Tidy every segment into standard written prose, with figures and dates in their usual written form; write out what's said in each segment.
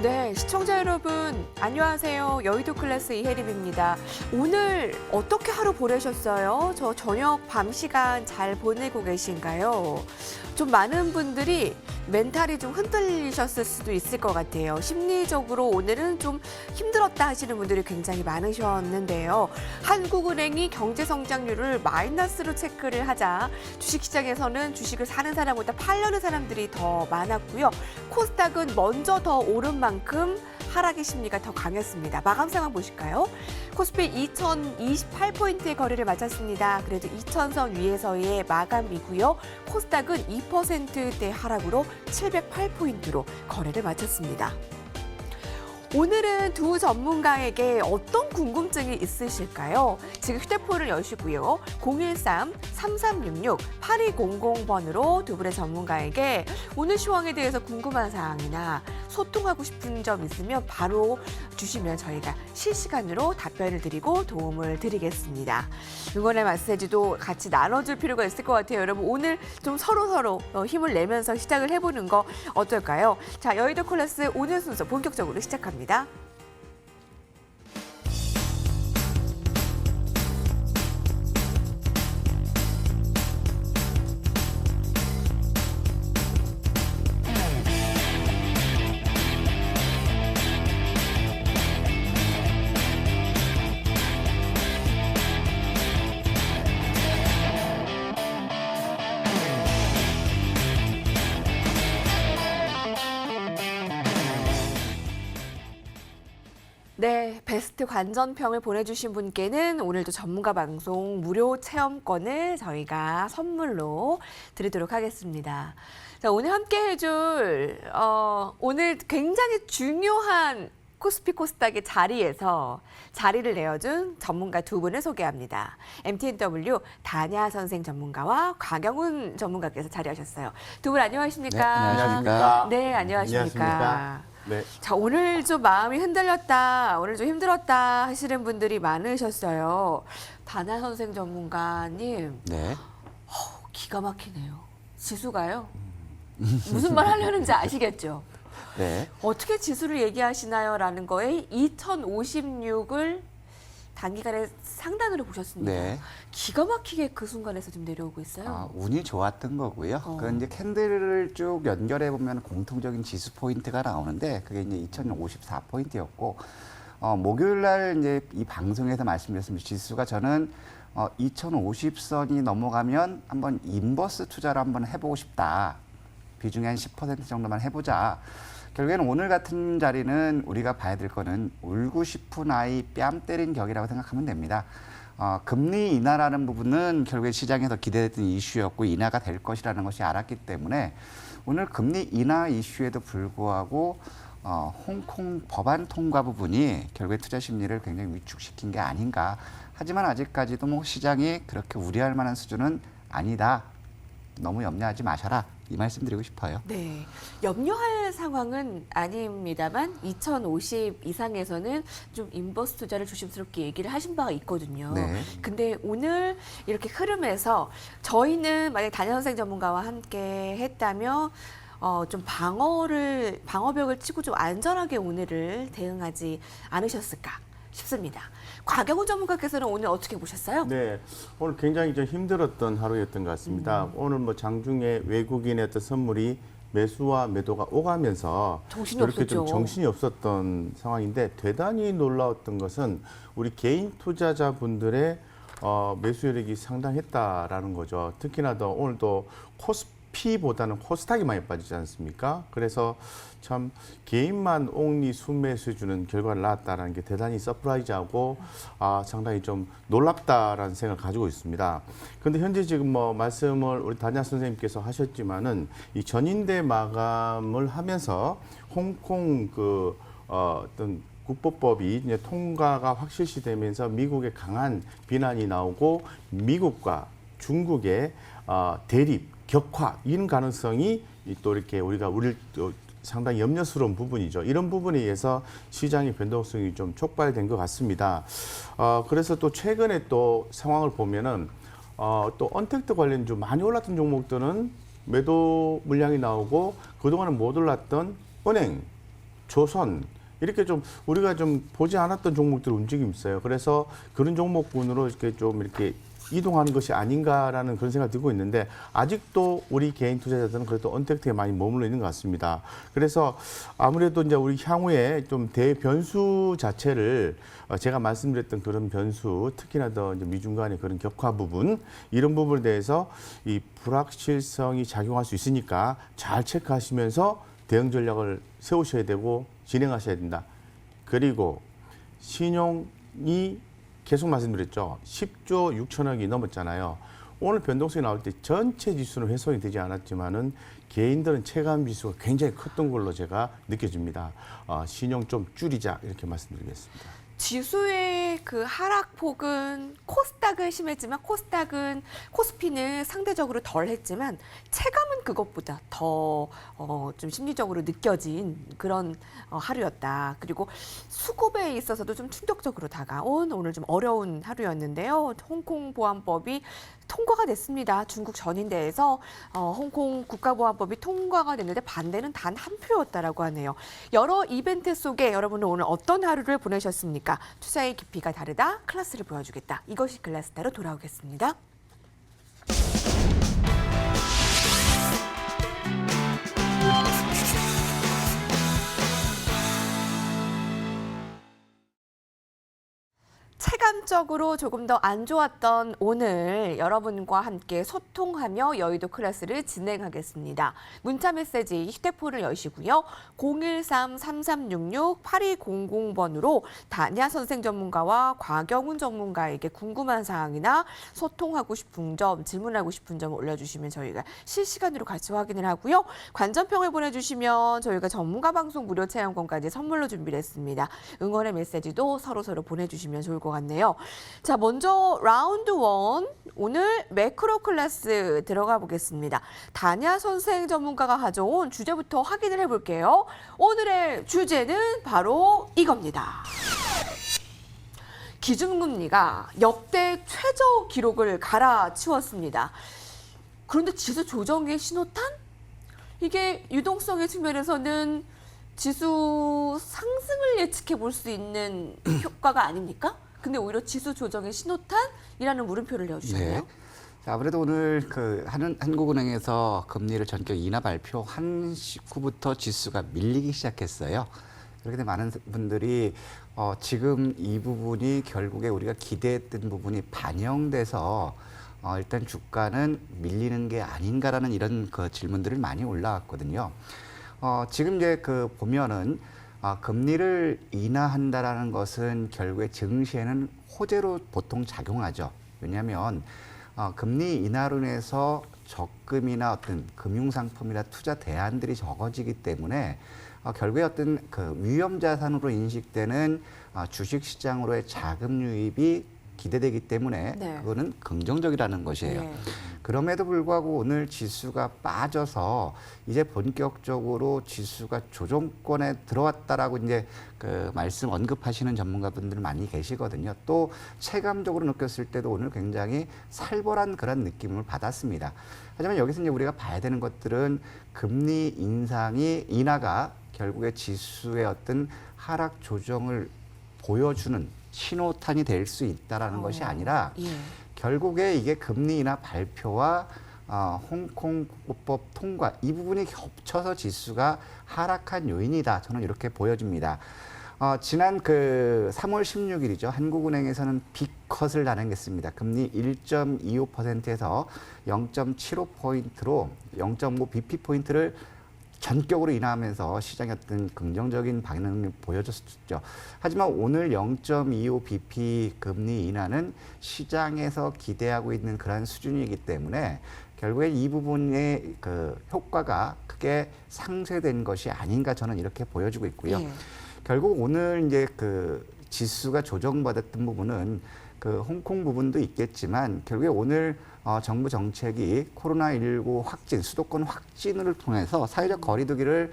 네, 시청자 여러분 안녕하세요. 여의도 클래스 이혜림입니다. 오늘 어떻게 하루 보내셨어요? 저 저녁 밤 시간 잘 보내고 계신가요? 좀 많은 분들이 멘탈이 좀 흔들리셨을 수도 있을 것 같아요. 심리적으로 오늘은 좀 힘들었다 하시는 분들이 굉장히 많으셨는데요. 한국은행이 경제성장률을 마이너스로 체크를 하자 주식시장에서는 주식을 사는 사람보다 팔려는 사람들이 더 많았고요. 코스닥은 먼저 더 오른 만큼 하락의 심리가 더 강했습니다. 마감 상황 보실까요? 코스피 2028포인트의 거래를 마쳤습니다. 그래도 2000선 위에서의 마감이고요. 코스닥은 2%대 하락으로 708포인트로 거래를 마쳤습니다. 오늘은 두 전문가에게 어떤 궁금증이 있으실까요? 지금 휴대폰을 여시고요. 013-3366-8200번으로 두 분의 전문가에게 오늘 시황에 대해서 궁금한 사항이나 소통하고 싶은 점 있으면 바로 주시면 저희가 실시간으로 답변을 드리고 도움을 드리겠습니다. 응원의 메시지도 같이 나눠줄 필요가 있을 것 같아요. 여러분 오늘 좀 서로 힘을 내면서 시작을 해보는 거 어떨까요? 자, 여의도 클래스 오늘 순서 본격적으로 시작합니다. 네, 베스트 관전평을 보내주신 분께는 오늘도 전문가 방송 무료 체험권을 저희가 선물로 드리도록 하겠습니다. 자, 오늘 함께 해줄 오늘 굉장히 중요한 코스피 코스닥의 자리에서 자리를 내어준 전문가 두 분을 소개합니다. MTNW 다냐 선생 전문가와 곽영훈 전문가께서 자리하셨어요. 두 분 안녕하십니까? 네, 안녕하십니까? 네, 안녕하십니까? 네. 자, 오늘 좀 마음이 흔들렸다, 오늘 좀 힘들었다 하시는 분들이 많으셨어요. 다냐 선생 전문가님, 네. 기가 막히네요. 지수가요. 무슨 말 하려는지 아시겠죠? 네. 어떻게 지수를 얘기하시나요? 라는 거에 2056을 단기간에 상단으로 보셨습니다. 네. 기가 막히게 그 순간에서 좀 내려오고 있어요. 운이 좋았던 거고요. 그 이제 캔들을 쭉 연결해 보면 공통적인 지수 포인트가 나오는데 그게 이제 2054포인트였고 목요일 날 이제 이 방송에서 말씀드렸습니다. 지수가 저는 2050선이 넘어가면 한번 인버스 투자를 한번 해보고 싶다. 비중이 한 10% 정도만 해보자. 결국에는 오늘 같은 자리는 우리가 봐야 될 거는 울고 싶은 아이 뺨 때린 격이라고 생각하면 됩니다. 금리 인하라는 부분은 결국에 시장에서 기대됐던 이슈였고 인하가 될 것이라는 것이 알았기 때문에 오늘 금리 인하 이슈에도 불구하고 홍콩 법안 통과 부분이 결국에 투자 심리를 굉장히 위축시킨 게 아닌가. 하지만 아직까지도 뭐 시장이 그렇게 우려할 만한 수준은 아니다. 너무 염려하지 마셔라. 이 말씀 드리고 싶어요. 네, 염려할 상황은 아닙니다만 2050 이상에서는 좀 인버스 투자를 조심스럽게 얘기를 하신 바가 있거든요. 네. 근데 오늘 이렇게 흐름에서 저희는 만약 다냐 선생 전문가와 함께 했다면 좀 방어벽을 치고 좀 안전하게 오늘을 대응하지 않으셨을까 싶습니다. 곽영훈 전문가께서는 오늘 어떻게 보셨어요? 네, 오늘 굉장히 좀 힘들었던 하루였던 것 같습니다. 오늘 뭐 장중에 외국인의 어떤 선물이 매수와 매도가 오가면서 정신이 이렇게 없었죠. 좀 정신이 없었던 상황인데 대단히 놀라웠던 것은 우리 개인 투자자분들의 매수 여력이 상당했다라는 거죠. 특히나 더 오늘도 코스피보다는 코스닥이 많이 빠지지 않습니까? 그래서 참 개인만 옹리 순매수해주는 결과를 낳았다는 게 대단히 서프라이즈하고 상당히 좀 놀랍다라는 생각을 가지고 있습니다. 그런데 현재 지금 뭐 말씀을 우리 다냐 선생님께서 하셨지만은 이 전인대 마감을 하면서 홍콩 어떤 국보법이 이제 통과가 확실시되면서 미국의 강한 비난이 나오고 미국과 중국의 대립, 격화 이런 가능성이 또 이렇게 우리를 상당히 염려스러운 부분이죠. 이런 부분에 의해서 시장의 변동성이 좀 촉발된 것 같습니다. 그래서 또 최근에 또 상황을 보면은 또 언택트 관련 좀 많이 올랐던 종목들은 매도 물량이 나오고 그동안은 못 올랐던 은행, 조선 이렇게 좀 우리가 좀 보지 않았던 종목들 움직임이 있어요. 그래서 그런 종목군으로 이렇게 좀 이렇게 이동하는 것이 아닌가라는 그런 생각이 들고 있는데 아직도 우리 개인 투자자들은 그래도 언택트에 많이 머물러 있는 것 같습니다. 그래서 아무래도 이제 우리 향후에 좀 대변수 자체를 제가 말씀드렸던 그런 변수, 특히나 더 이제 미중 간의 그런 격화 부분 이런 부분에 대해서 이 불확실성이 작용할 수 있으니까 잘 체크하시면서 대응 전략을 세우셔야 되고 진행하셔야 된다. 그리고 신용이 계속 말씀드렸죠. 10조 6천억이 넘었잖아요. 오늘 변동성이 나올 때 전체 지수는 훼손이 되지 않았지만은 개인들은 체감 지수가 굉장히 컸던 걸로 제가 느껴집니다. 신용 좀 줄이자 이렇게 말씀드리겠습니다. 지수의 그 하락폭은 코스닥은 심했지만 코스피는 상대적으로 덜했지만 체감은 그것보다 더 좀 심리적으로 느껴진 그런 하루였다. 그리고 수급에 있어서도 좀 충격적으로 다가온 오늘 좀 어려운 하루였는데요. 홍콩 보안법이 통과가 됐습니다. 중국 전인대에서 홍콩 국가보안법이 통과가 됐는데 반대는 단 한 표였다라고 하네요. 여러 이벤트 속에 여러분은 오늘 어떤 하루를 보내셨습니까? 투자의 깊이가 다르다, 클래스를 보여주겠다. 이것이 클래스타로 돌아오겠습니다. 체감적으로 조금 더 안 좋았던 오늘 여러분과 함께 소통하며 여의도 클래스를 진행하겠습니다. 문자 메시지 휴대폰을 여시고요. 013-3366-8200번으로 다냐 선생 전문가와 곽영훈 전문가에게 궁금한 사항이나 소통하고 싶은 점, 질문하고 싶은 점 올려주시면 저희가 실시간으로 같이 확인을 하고요. 관전평을 보내주시면 저희가 전문가 방송 무료 체험권까지 선물로 준비를 했습니다. 응원의 메시지도 서로 보내주시면 좋을 것 같네요. 자, 먼저 라운드 1 오늘 매크로 클래스 들어가 보겠습니다. 다냐 선생 전문가가 가져온 주제부터 확인을 해볼게요. 오늘의 주제는 바로 이겁니다. 기준금리가 역대 최저 기록을 갈아치웠습니다. 그런데 지수 조정의 신호탄? 이게 유동성의 측면에서는 지수 상승을 예측해 볼 수 있는 효과가 아닙니까? 근데 오히려 지수 조정의 신호탄이라는 물음표를 내어주셨네요. 네. 아무래도 오늘 한국은행에서 금리를 전격 인하 발표 한 직후부터 지수가 밀리기 시작했어요. 그렇게 많은 분들이 지금 이 부분이 결국에 우리가 기대했던 부분이 반영돼서 일단 주가는 밀리는 게 아닌가라는 이런 그 질문들을 많이 올라왔거든요. 지금 이제 보면은 금리를 인하한다라는 것은 결국에 증시에는 호재로 보통 작용하죠. 왜냐하면 금리 인하로 인해서 적금이나 어떤 금융상품이나 투자 대안들이 적어지기 때문에 결국에 어떤 그 위험 자산으로 인식되는 주식시장으로의 자금 유입이 기대되기 때문에 네. 그거는 긍정적이라는 것이에요. 네. 그럼에도 불구하고 오늘 지수가 빠져서 이제 본격적으로 지수가 조정권에 들어왔다라고 이제 그 말씀 언급하시는 전문가분들 많이 계시거든요. 또 체감적으로 느꼈을 때도 오늘 굉장히 살벌한 그런 느낌을 받았습니다. 하지만 여기서 이제 우리가 봐야 되는 것들은 금리 인하가 결국에 지수의 어떤 하락 조정을 보여주는 신호탄이 될 수 있다라는 것이 아니라 예. 결국에 이게 금리 인하 발표와 홍콩 국보법 통과 이 부분이 겹쳐서 지수가 하락한 요인이다. 저는 이렇게 보여집니다. 지난 3월 16일이죠. 한국은행에서는 빅컷을 단행했습니다. 금리 1.25%에서 0.75포인트로 0.5 bp포인트를 전격으로 인하하면서 시장의 어떤 긍정적인 반응을 보여줬죠. 하지만 오늘 0.25bp 금리 인하는 시장에서 기대하고 있는 그런 수준이기 때문에 결국에 이 부분의 그 효과가 크게 상쇄된 것이 아닌가 저는 이렇게 보여지고 있고요. 예. 결국 오늘 이제 그 지수가 조정받았던 부분은 그 홍콩 부분도 있겠지만 결국에 오늘 정부 정책이 코로나19 확진, 수도권 확진을 통해서 사회적 거리두기를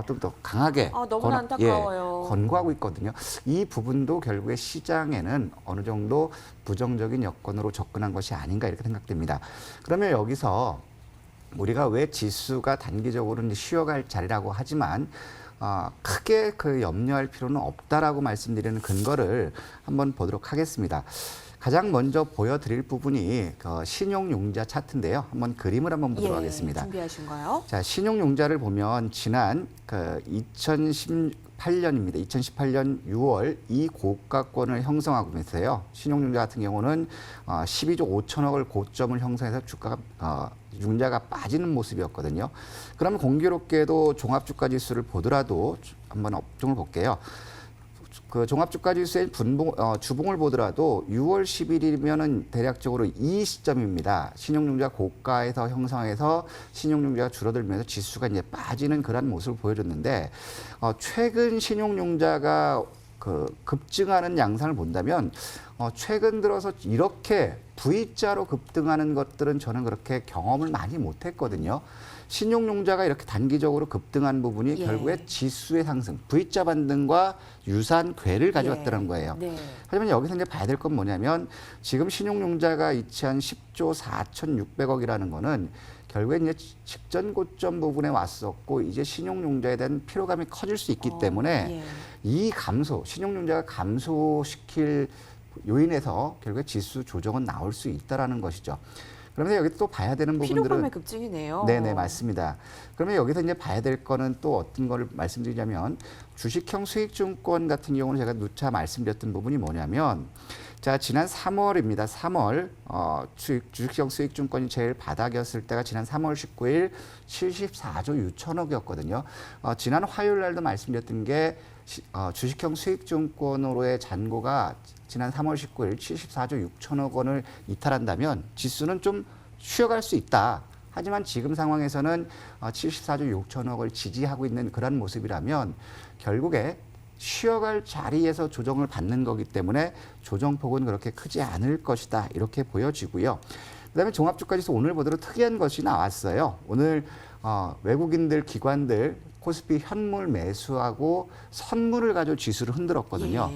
좀 더 강하게 너무나 안타까워요. 권고하고 있거든요. 이 부분도 결국에 시장에는 어느 정도 부정적인 여건으로 접근한 것이 아닌가 이렇게 생각됩니다. 그러면 여기서 우리가 왜 지수가 단기적으로 이제 쉬어갈 자리라고 하지만 크게 그 염려할 필요는 없다라고 말씀드리는 근거를 한번 보도록 하겠습니다. 가장 먼저 보여드릴 부분이 그 신용융자 차트인데요. 한번 그림을 한번 보도록 하겠습니다. 준비하신가요? 자, 신용융자를 보면 지난 그 2018년입니다. 2018년 6월 이 고가권을 형성하고 있어요. 신용융자 같은 경우는 12조 5천억을 고점을 형성해서 주가가 융자가 빠지는 모습이었거든요. 그러면 공교롭게도 종합주가지수를 보더라도 한번 업종을 볼게요. 그 종합주가지수의 주봉을 보더라도 6월 10일이면은 대략적으로 이 시점입니다. 신용융자 고가에서 형성해서 신용융자가 줄어들면서 지수가 이제 빠지는 그런 모습을 보여줬는데 최근 신용융자가 그 급증하는 양상을 본다면 최근 들어서 이렇게 V자로 급등하는 것들은 저는 그렇게 경험을 많이 못했거든요. 신용융자가 이렇게 단기적으로 급등한 부분이 결국에 지수의 상승, V자 반등과 유사한 궤를 가져왔다는 거예요. 네. 하지만 여기서 이제 봐야 될 건 뭐냐면 지금 신용융자가 이치한 10조 4,600억이라는 거는 결국에 이제 직전 고점 부분에 왔었고 이제 신용융자에 대한 피로감이 커질 수 있기 때문에 이 감소, 신용융자가 감소시킬 요인에서 결국에 지수 조정은 나올 수 있다라는 것이죠. 그러면서 여기 또 봐야 되는 부분들은 피로감의 급증이네요. 네네 맞습니다. 그러면 여기서 이제 봐야 될 거는 또 어떤 거를 말씀드리자면 주식형 수익증권 같은 경우는 제가 누차 말씀드렸던 부분이 뭐냐면 자 지난 3월입니다. 3월 주식형 수익증권이 제일 바닥이었을 때가 지난 3월 19일 74조 6천억이었거든요. 지난 화요일 날도 말씀드렸던 게 주식형 수익증권으로의 잔고가 지난 3월 19일 74조 6천억 원을 이탈한다면 지수는 좀 쉬어갈 수 있다. 하지만 지금 상황에서는 74조 6천억을 지지하고 있는 그런 모습이라면 결국에 쉬어갈 자리에서 조정을 받는 거기 때문에 조정폭은 그렇게 크지 않을 것이다. 이렇게 보여지고요. 그다음에 종합주가지수 오늘 보도록 특이한 것이 나왔어요. 오늘 외국인들, 기관들 코스피 현물 매수하고 선물을 가지고 지수를 흔들었거든요.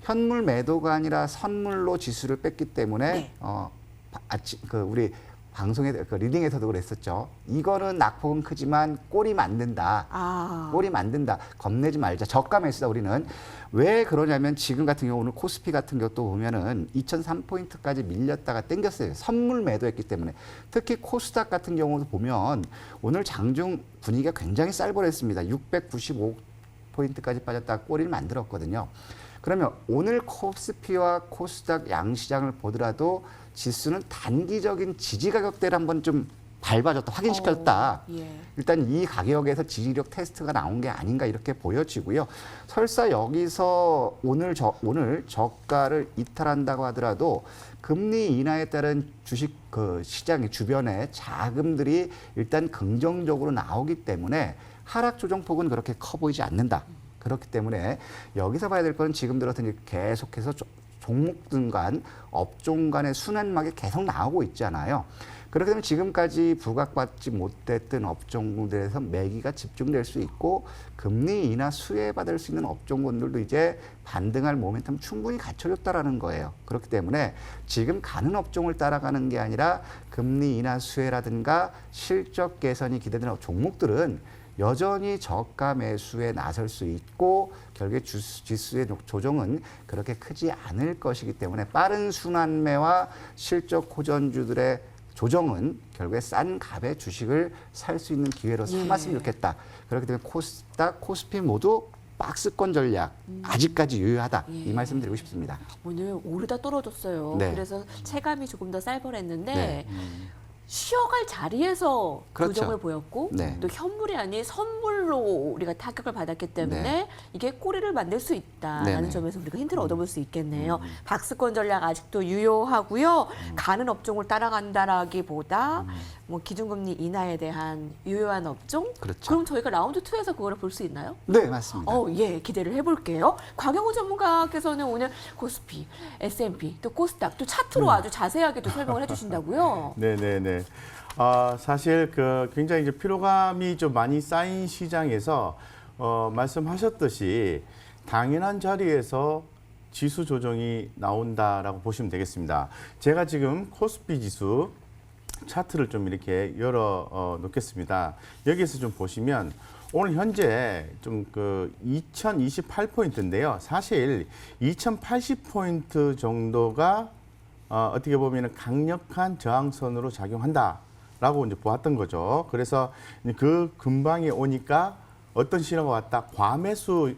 현물 매도가 아니라 선물로 지수를 뺐기 때문에 우리 방송에 리딩에서도 그랬었죠. 이거는 낙폭은 크지만 꼴이 만든다. 꼴이 만든다. 겁내지 말자. 저가 매수다 우리는. 왜 그러냐면 지금 같은 경우 오늘 코스피 같은 것도 보면은 2003포인트까지 밀렸다가 땡겼어요. 선물 매도했기 때문에. 특히 코스닥 같은 경우도 보면 오늘 장중 분위기가 굉장히 쌀벌했습니다. 695포인트까지 빠졌다가 꼬리를 만들었거든요. 그러면 오늘 코스피와 코스닥 양시장을 보더라도 지수는 단기적인 지지 가격대를 한번 좀 밟아줬다, 확인시켰다. 일단 이 가격에서 지지력 테스트가 나온 게 아닌가 이렇게 보여지고요. 설사 여기서 오늘 저가를 이탈한다고 하더라도 금리 인하에 따른 주식 시장의 주변에 자금들이 일단 긍정적으로 나오기 때문에 하락 조정폭은 그렇게 커 보이지 않는다. 그렇기 때문에 여기서 봐야 될 건 지금 들어서 이제 계속해서 종목들 간 업종 간의 순환막이 계속 나오고 있잖아요. 그렇게 되면 지금까지 부각받지 못했던 업종들에서 매기가 집중될 수 있고 금리 인하 수혜받을 수 있는 업종군들도 이제 반등할 모멘텀 충분히 갖춰졌다라는 거예요. 그렇기 때문에 지금 가는 업종을 따라가는 게 아니라 금리 인하 수혜라든가 실적 개선이 기대되는 종목들은 여전히 저가 매수에 나설 수 있고 결국에 지수의 조정은 그렇게 크지 않을 것이기 때문에 빠른 순환매와 실적 호전주들의 조정은 결국에 싼 값의 주식을 살 수 있는 기회로 삼았으면 좋겠다. 그렇기 때문에 코스닥, 코스피 모두 박스권 전략 아직까지 유효하다. 이 말씀 드리고 싶습니다. 오늘 오르다 떨어졌어요. 네. 그래서 체감이 조금 더 쌀벌했는데 네. 쉬어갈 자리에서 그렇죠. 조정을 보였고 네. 또 현물이 아닌 선물로 우리가 타격을 받았기 때문에 네. 이게 꼬리를 만들 수 있다라는 네네. 점에서 우리가 힌트를 얻어볼 수 있겠네요. 박스권 전략 아직도 유효하고요. 가는 업종을 따라간다라기보다 뭐 기준금리 인하에 대한 유효한 업종? 그렇죠. 그럼 저희가 라운드 2에서 그거를 볼 수 있나요? 네, 맞습니다. 예, 기대를 해볼게요. 곽영호 전문가께서는 오늘 코스피, S&P, 또 코스닥, 또 차트로 아주 자세하게 또 설명을 해주신다고요? 네네네. 사실 굉장히 이제 피로감이 좀 많이 쌓인 시장에서 말씀하셨듯이 당연한 자리에서 지수 조정이 나온다라고 보시면 되겠습니다. 제가 지금 코스피 지수 차트를 좀 이렇게 열어 놓겠습니다. 여기에서 좀 보시면 오늘 현재 좀 그 2028포인트인데요. 사실 2080포인트 정도가 어떻게 보면 강력한 저항선으로 작용한다라고 이제 보았던 거죠. 그래서 그 근방에 오니까 어떤 신호가 왔다? 과매수에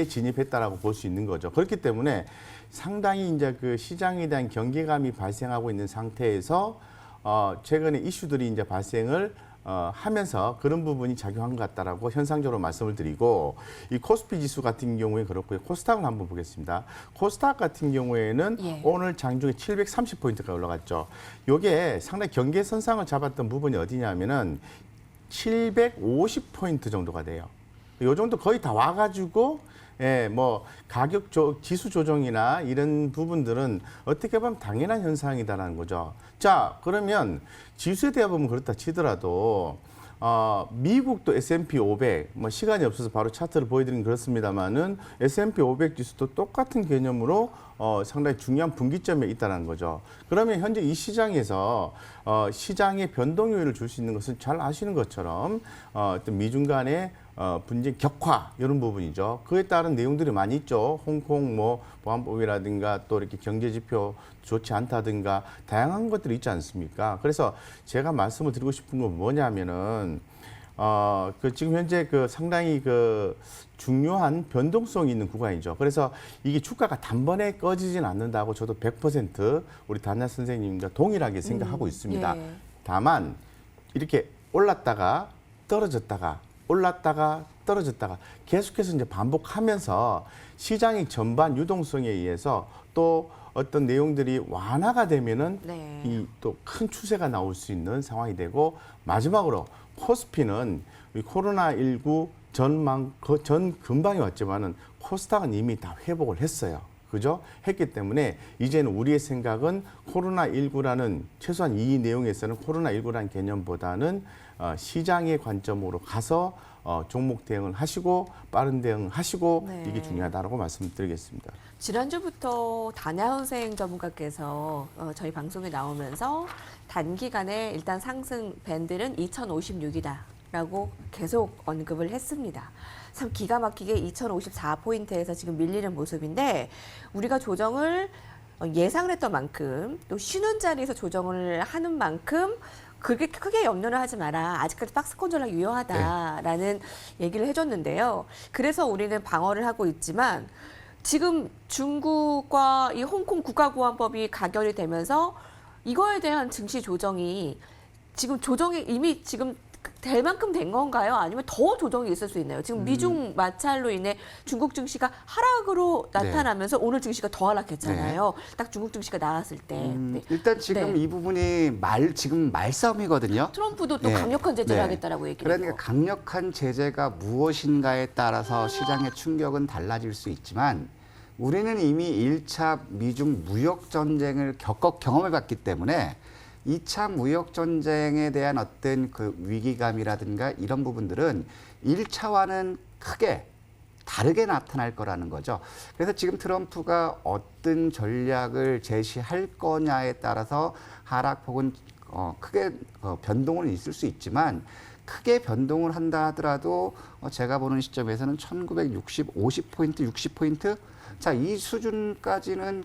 진입했다라고 볼 수 있는 거죠. 그렇기 때문에 상당히 이제 그 시장에 대한 경계감이 발생하고 있는 상태에서 최근에 이슈들이 이제 발생을 하면서 그런 부분이 작용한 것 같다라고 현상적으로 말씀을 드리고, 이 코스피 지수 같은 경우에 그렇고요. 코스닥을 한번 보겠습니다. 코스닥 같은 경우에는 예. 오늘 장중에 730포인트가 올라갔죠. 요게 상당히 경계선상을 잡았던 부분이 어디냐면은 750포인트 정도가 돼요. 요 정도 거의 다 와가지고 예, 뭐 가격 지수 조정이나 이런 부분들은 어떻게 보면 당연한 현상이다라는 거죠. 자, 그러면 지수에 대해 보면 그렇다 치더라도 미국도 S&P 500, 뭐 시간이 없어서 바로 차트를 보여드리긴 그렇습니다만은 S&P 500 지수도 똑같은 개념으로 상당히 중요한 분기점에 있다는 거죠. 그러면 현재 이 시장에서 시장의 변동 요인을 줄 수 있는 것은 잘 아시는 것처럼 어떤 미중 간의 분쟁 격화 이런 부분이죠. 그에 따른 내용들이 많이 있죠. 홍콩 뭐 보안법이라든가 또 이렇게 경제 지표 좋지 않다든가 다양한 것들이 있지 않습니까? 그래서 제가 말씀을 드리고 싶은 건 뭐냐면은 그 지금 현재 그 상당히 그 중요한 변동성이 있는 구간이죠. 그래서 이게 주가가 단번에 꺼지진 않는다고 저도 100% 우리 단야 선생님과 동일하게 생각하고 있습니다. 예. 다만 이렇게 올랐다가 떨어졌다가 올랐다가 떨어졌다가 계속해서 이제 반복하면서 시장의 전반 유동성에 의해서 또 어떤 내용들이 완화가 되면은 네. 이 또 큰 추세가 나올 수 있는 상황이 되고, 마지막으로 코스피는 코로나19 전 근방에 왔지만은 코스닥은 이미 다 회복을 했어요. 그죠? 했기 때문에 이제는 우리의 생각은 코로나19라는 최소한 이 내용에서는 코로나19라는 개념보다는 시장의 관점으로 가서 종목 대응을 하시고 빠른 대응을 하시고 네. 이게 중요하다고 말씀드리겠습니다. 지난주부터 단야은행 전문가께서 저희 방송에 나오면서 단기간에 일단 상승 밴드는 2056이다라고 계속 언급을 했습니다. 참 기가 막히게 2054포인트에서 지금 밀리는 모습인데, 우리가 조정을 예상을 했던 만큼 또 쉬는 자리에서 조정을 하는 만큼 그렇게 크게 염려를 하지 마라. 아직까지 박스 컨트롤이 유효하다라는 얘기를 해줬는데요. 그래서 우리는 방어를 하고 있지만 지금 중국과 이 홍콩 국가보안법이 가결이 되면서 이거에 대한 증시 조정이 지금 조정이 이미 지금 될 만큼 된 건가요? 아니면 더 조정이 있을 수 있나요? 지금 미중 마찰로 인해 중국 증시가 하락으로 나타나면서 오늘 증시가 더 하락했잖아요. 딱 중국 증시가 나왔을 때. 네. 일단 지금 네. 이 부분이 지금 말싸움이거든요. 트럼프도 또 네. 강력한 제재를 네. 하겠다라고 얘기를 했고. 그러니까 강력한 제재가 무엇인가에 따라서 시장의 충격은 달라질 수 있지만, 우리는 이미 1차 미중 무역 전쟁을 경험해 봤기 때문에 2차 무역 전쟁에 대한 어떤 그 위기감이라든가 이런 부분들은 1차와는 크게 다르게 나타날 거라는 거죠. 그래서 지금 트럼프가 어떤 전략을 제시할 거냐에 따라서 하락폭은 크게 변동은 있을 수 있지만, 크게 변동을 한다 하더라도 제가 보는 시점에서는 1960, 50포인트, 60포인트 자, 이 수준까지는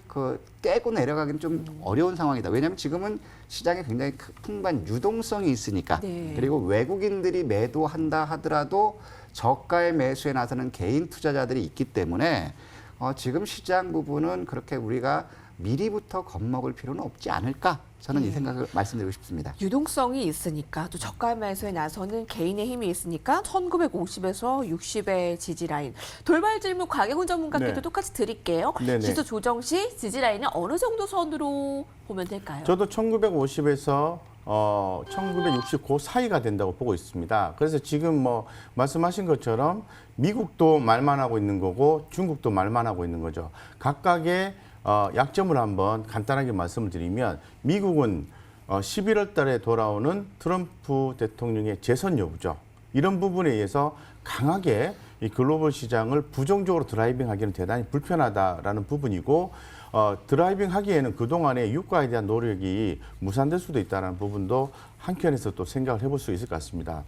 깨고 내려가기는 좀 어려운 상황이다. 왜냐하면 지금은 시장에 굉장히 풍부한 유동성이 있으니까. 네. 그리고 외국인들이 매도한다 하더라도 저가의 매수에 나서는 개인 투자자들이 있기 때문에 지금 시장 부분은 그렇게 우리가 미리부터 겁먹을 필요는 없지 않을까. 저는 이 생각을 말씀드리고 싶습니다. 유동성이 있으니까 또 저가 매수에 나서는 개인의 힘이 있으니까 1950에서 60의 지지 라인. 돌발 질문 곽영훈 전문가께도 네. 똑같이 드릴게요. 네네. 지수 조정 시 지지 라인은 어느 정도 선으로 보면 될까요? 저도 1950에서 1960 그 사이가 된다고 보고 있습니다. 그래서 지금 뭐 말씀하신 것처럼 미국도 말만 하고 있는 거고 중국도 말만 하고 있는 거죠. 각각의 약점을 한번 간단하게 말씀을 드리면, 미국은 11월 달에 돌아오는 트럼프 대통령의 재선 여부죠. 이런 부분에 의해서 강하게 이 글로벌 시장을 부정적으로 드라이빙하기는 대단히 불편하다라는 부분이고 드라이빙하기에는 그동안의 유가에 대한 노력이 무산될 수도 있다는 부분도 한켠에서 또 생각을 해볼 수 있을 것 같습니다.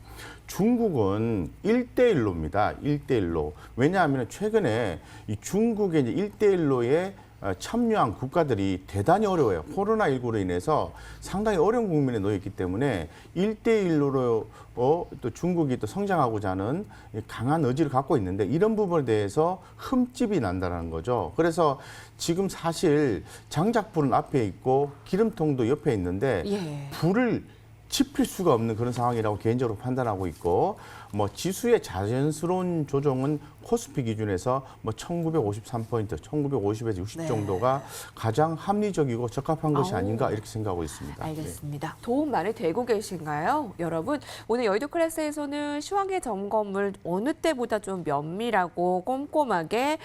중국은 1대1로입니다. 1대1로. 왜냐하면 최근에 이 중국의 이제 1대1로에 참여한 국가들이 대단히 어려워요. 코로나19로 인해서 상당히 어려운 국면에 놓여 있기 때문에 1대1로 또 중국이 또 성장하고자 하는 강한 의지를 갖고 있는데 이런 부분에 대해서 흠집이 난다는 거죠. 그래서 지금 사실 장작불은 앞에 있고 기름통도 옆에 있는데 예. 불을 지필 수가 없는 그런 상황이라고 개인적으로 판단하고 있고 뭐 지수의 자연스러운 조정은 코스피 기준에서 뭐 1953포인트, 1950에서 60 네. 정도가 가장 합리적이고 적합한 것이 아우. 아닌가 이렇게 생각하고 있습니다. 알겠습니다. 도움 많이 되고 계신가요? 여러분, 오늘 여의도 클래스에서는 시황의 점검을 어느 때보다 좀 면밀하고 꼼꼼하게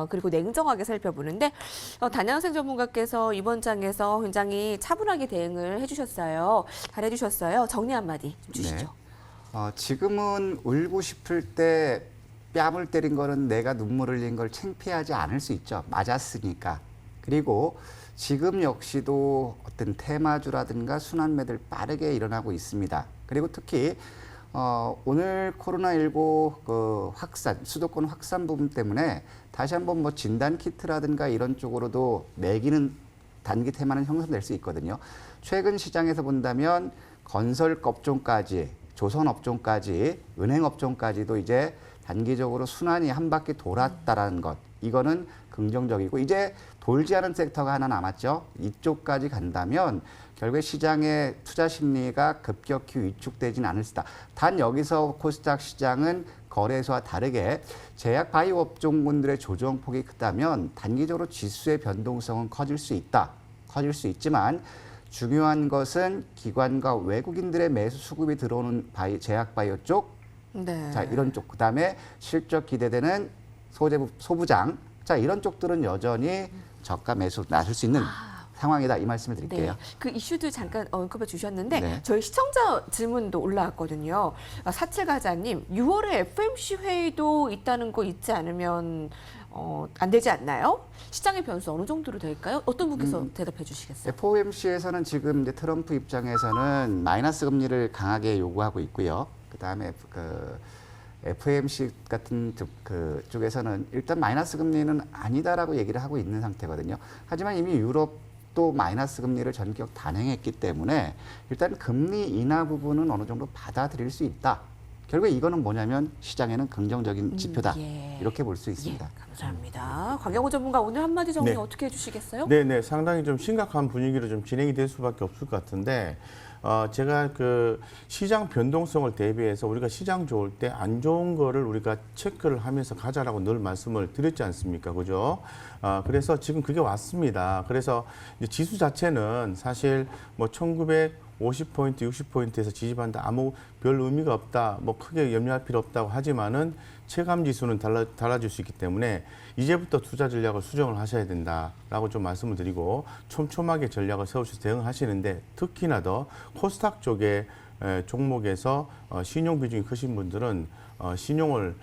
그리고 냉정하게 살펴보는데 단양생 전문가께서 이번 장에서 굉장히 차분하게 대응을 해주셨어요. 잘해주셨어요. 정리 한마디 좀 주시죠. 네. 지금은 울고 싶을 때 뺨을 때린 거는 내가 눈물을 흘린 걸 창피하지 않을 수 있죠. 맞았으니까. 그리고 지금 역시도 어떤 테마주라든가 순환매들 빠르게 일어나고 있습니다. 그리고 특히 오늘 코로나19 그 확산, 수도권 확산 부분 때문에 다시 한번 뭐 진단 키트라든가 이런 쪽으로도 매기는 단기 테마는 형성될 수 있거든요. 최근 시장에서 본다면 건설 업종까지, 조선 업종까지, 은행 업종까지도 이제 단기적으로 순환이 한 바퀴 돌았다라는 것. 이거는 긍정적이고 이제 돌지 않은 섹터가 하나 남았죠. 이쪽까지 간다면 결국에 시장의 투자 심리가 급격히 위축되지는 않을 수다. 단 여기서 코스닥 시장은 거래소와 다르게 제약 바이오 업종군들의 조정폭이 크다면 단기적으로 지수의 변동성은 커질 수 있다. 커질 수 있지만 중요한 것은 기관과 외국인들의 매수 수급이 들어오는 제약 바이오 쪽, 네. 자 이런 쪽, 그다음에 실적 기대되는 소부장, 자 이런 쪽들은 여전히 저가 매수 나설 수 있는 상황이다 이 말씀을 드릴게요. 네, 그 이슈도 잠깐 언급해 주셨는데 네. 저희 시청자 질문도 올라왔거든요. 47가자님, 6월에 FOMC 회의도 있다는 거 잊지 않으면 안 되지 않나요? 시장의 변수 어느 정도로 될까요? 어떤 분께서 대답해 주시겠어요? FOMC에서는 지금 이제 트럼프 입장에서는 마이너스 금리를 강하게 요구하고 있고요. 그다음에 그 FOMC 같은 쪽에서는 일단 마이너스 금리는 아니다라고 얘기를 하고 있는 상태거든요. 하지만 이미 유럽도 마이너스 금리를 전격 단행했기 때문에 일단 금리 인하 부분은 어느 정도 받아들일 수 있다. 결국에 이거는 뭐냐면 시장에는 긍정적인 지표다. 예. 이렇게 볼 수 있습니다. 예, 감사합니다. 곽영호 전문가 오늘 한마디 정리 네. 어떻게 해주시겠어요? 네, 상당히 좀 심각한 분위기로 좀 진행이 될 수밖에 없을 것 같은데 제가 그 시장 변동성을 대비해서 우리가 시장 좋을 때 안 좋은 거를 우리가 체크를 하면서 가자라고 늘 말씀을 드렸지 않습니까? 그죠? 그래서 지금 그게 왔습니다. 그래서 이제 지수 자체는 사실 뭐 1950포인트, 60포인트에서 지지받는다 아무 별 의미가 없다. 뭐 크게 염려할 필요 없다고 하지만은 체감 지수는 달라질 수 있기 때문에 이제부터 투자 전략을 수정을 하셔야 된다라고 좀 말씀을 드리고 촘촘하게 전략을 세우셔서 대응하시는데 특히나 더 코스닥 쪽의 종목에서 신용 비중이 크신 분들은 신용을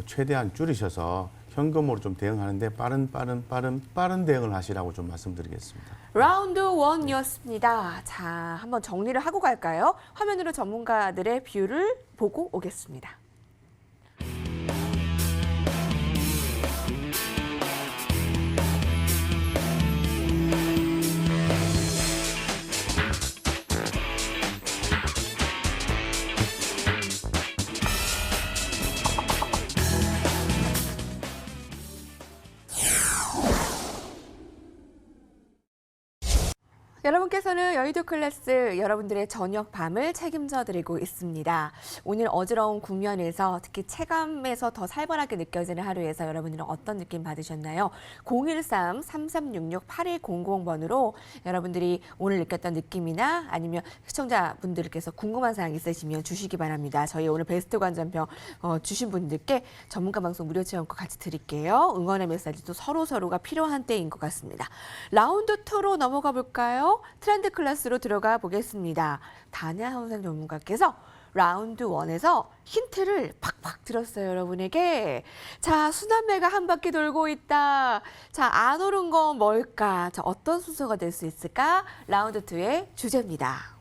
최대한 줄이셔서 현금으로 좀 대응하는데 빠른 대응을 하시라고 좀 말씀드리겠습니다. 라운드 1이었습니다. 자, 한번 정리를 하고 갈까요? 화면으로 전문가들의 뷰를 보고 오겠습니다. 여러분께서는 여의도 클래스 여러분들의 저녁 밤을 책임져 드리고 있습니다. 오늘 어지러운 국면에서 특히 체감에서 더 살벌하게 느껴지는 하루에서 여러분들은 어떤 느낌 받으셨나요? 013-3366-8100번으로 여러분들이 오늘 느꼈던 느낌이나 아니면 시청자분들께서 궁금한 사항 있으시면 주시기 바랍니다. 저희 오늘 베스트 관전평 주신 분들께 전문가 방송 무료 체험권 같이 드릴게요. 응원의 메시지도 서로가 필요한 때인 것 같습니다. 라운드 2로 넘어가 볼까요? 트렌드 클래스로 들어가 보겠습니다. 다냐 선생 전문가께서 라운드 1에서 힌트를 팍팍 드렸어요, 여러분에게. 자, 순환매가 한 바퀴 돌고 있다. 자, 안 오른 건 뭘까? 자, 어떤 순서가 될 수 있을까? 라운드 2의 주제입니다.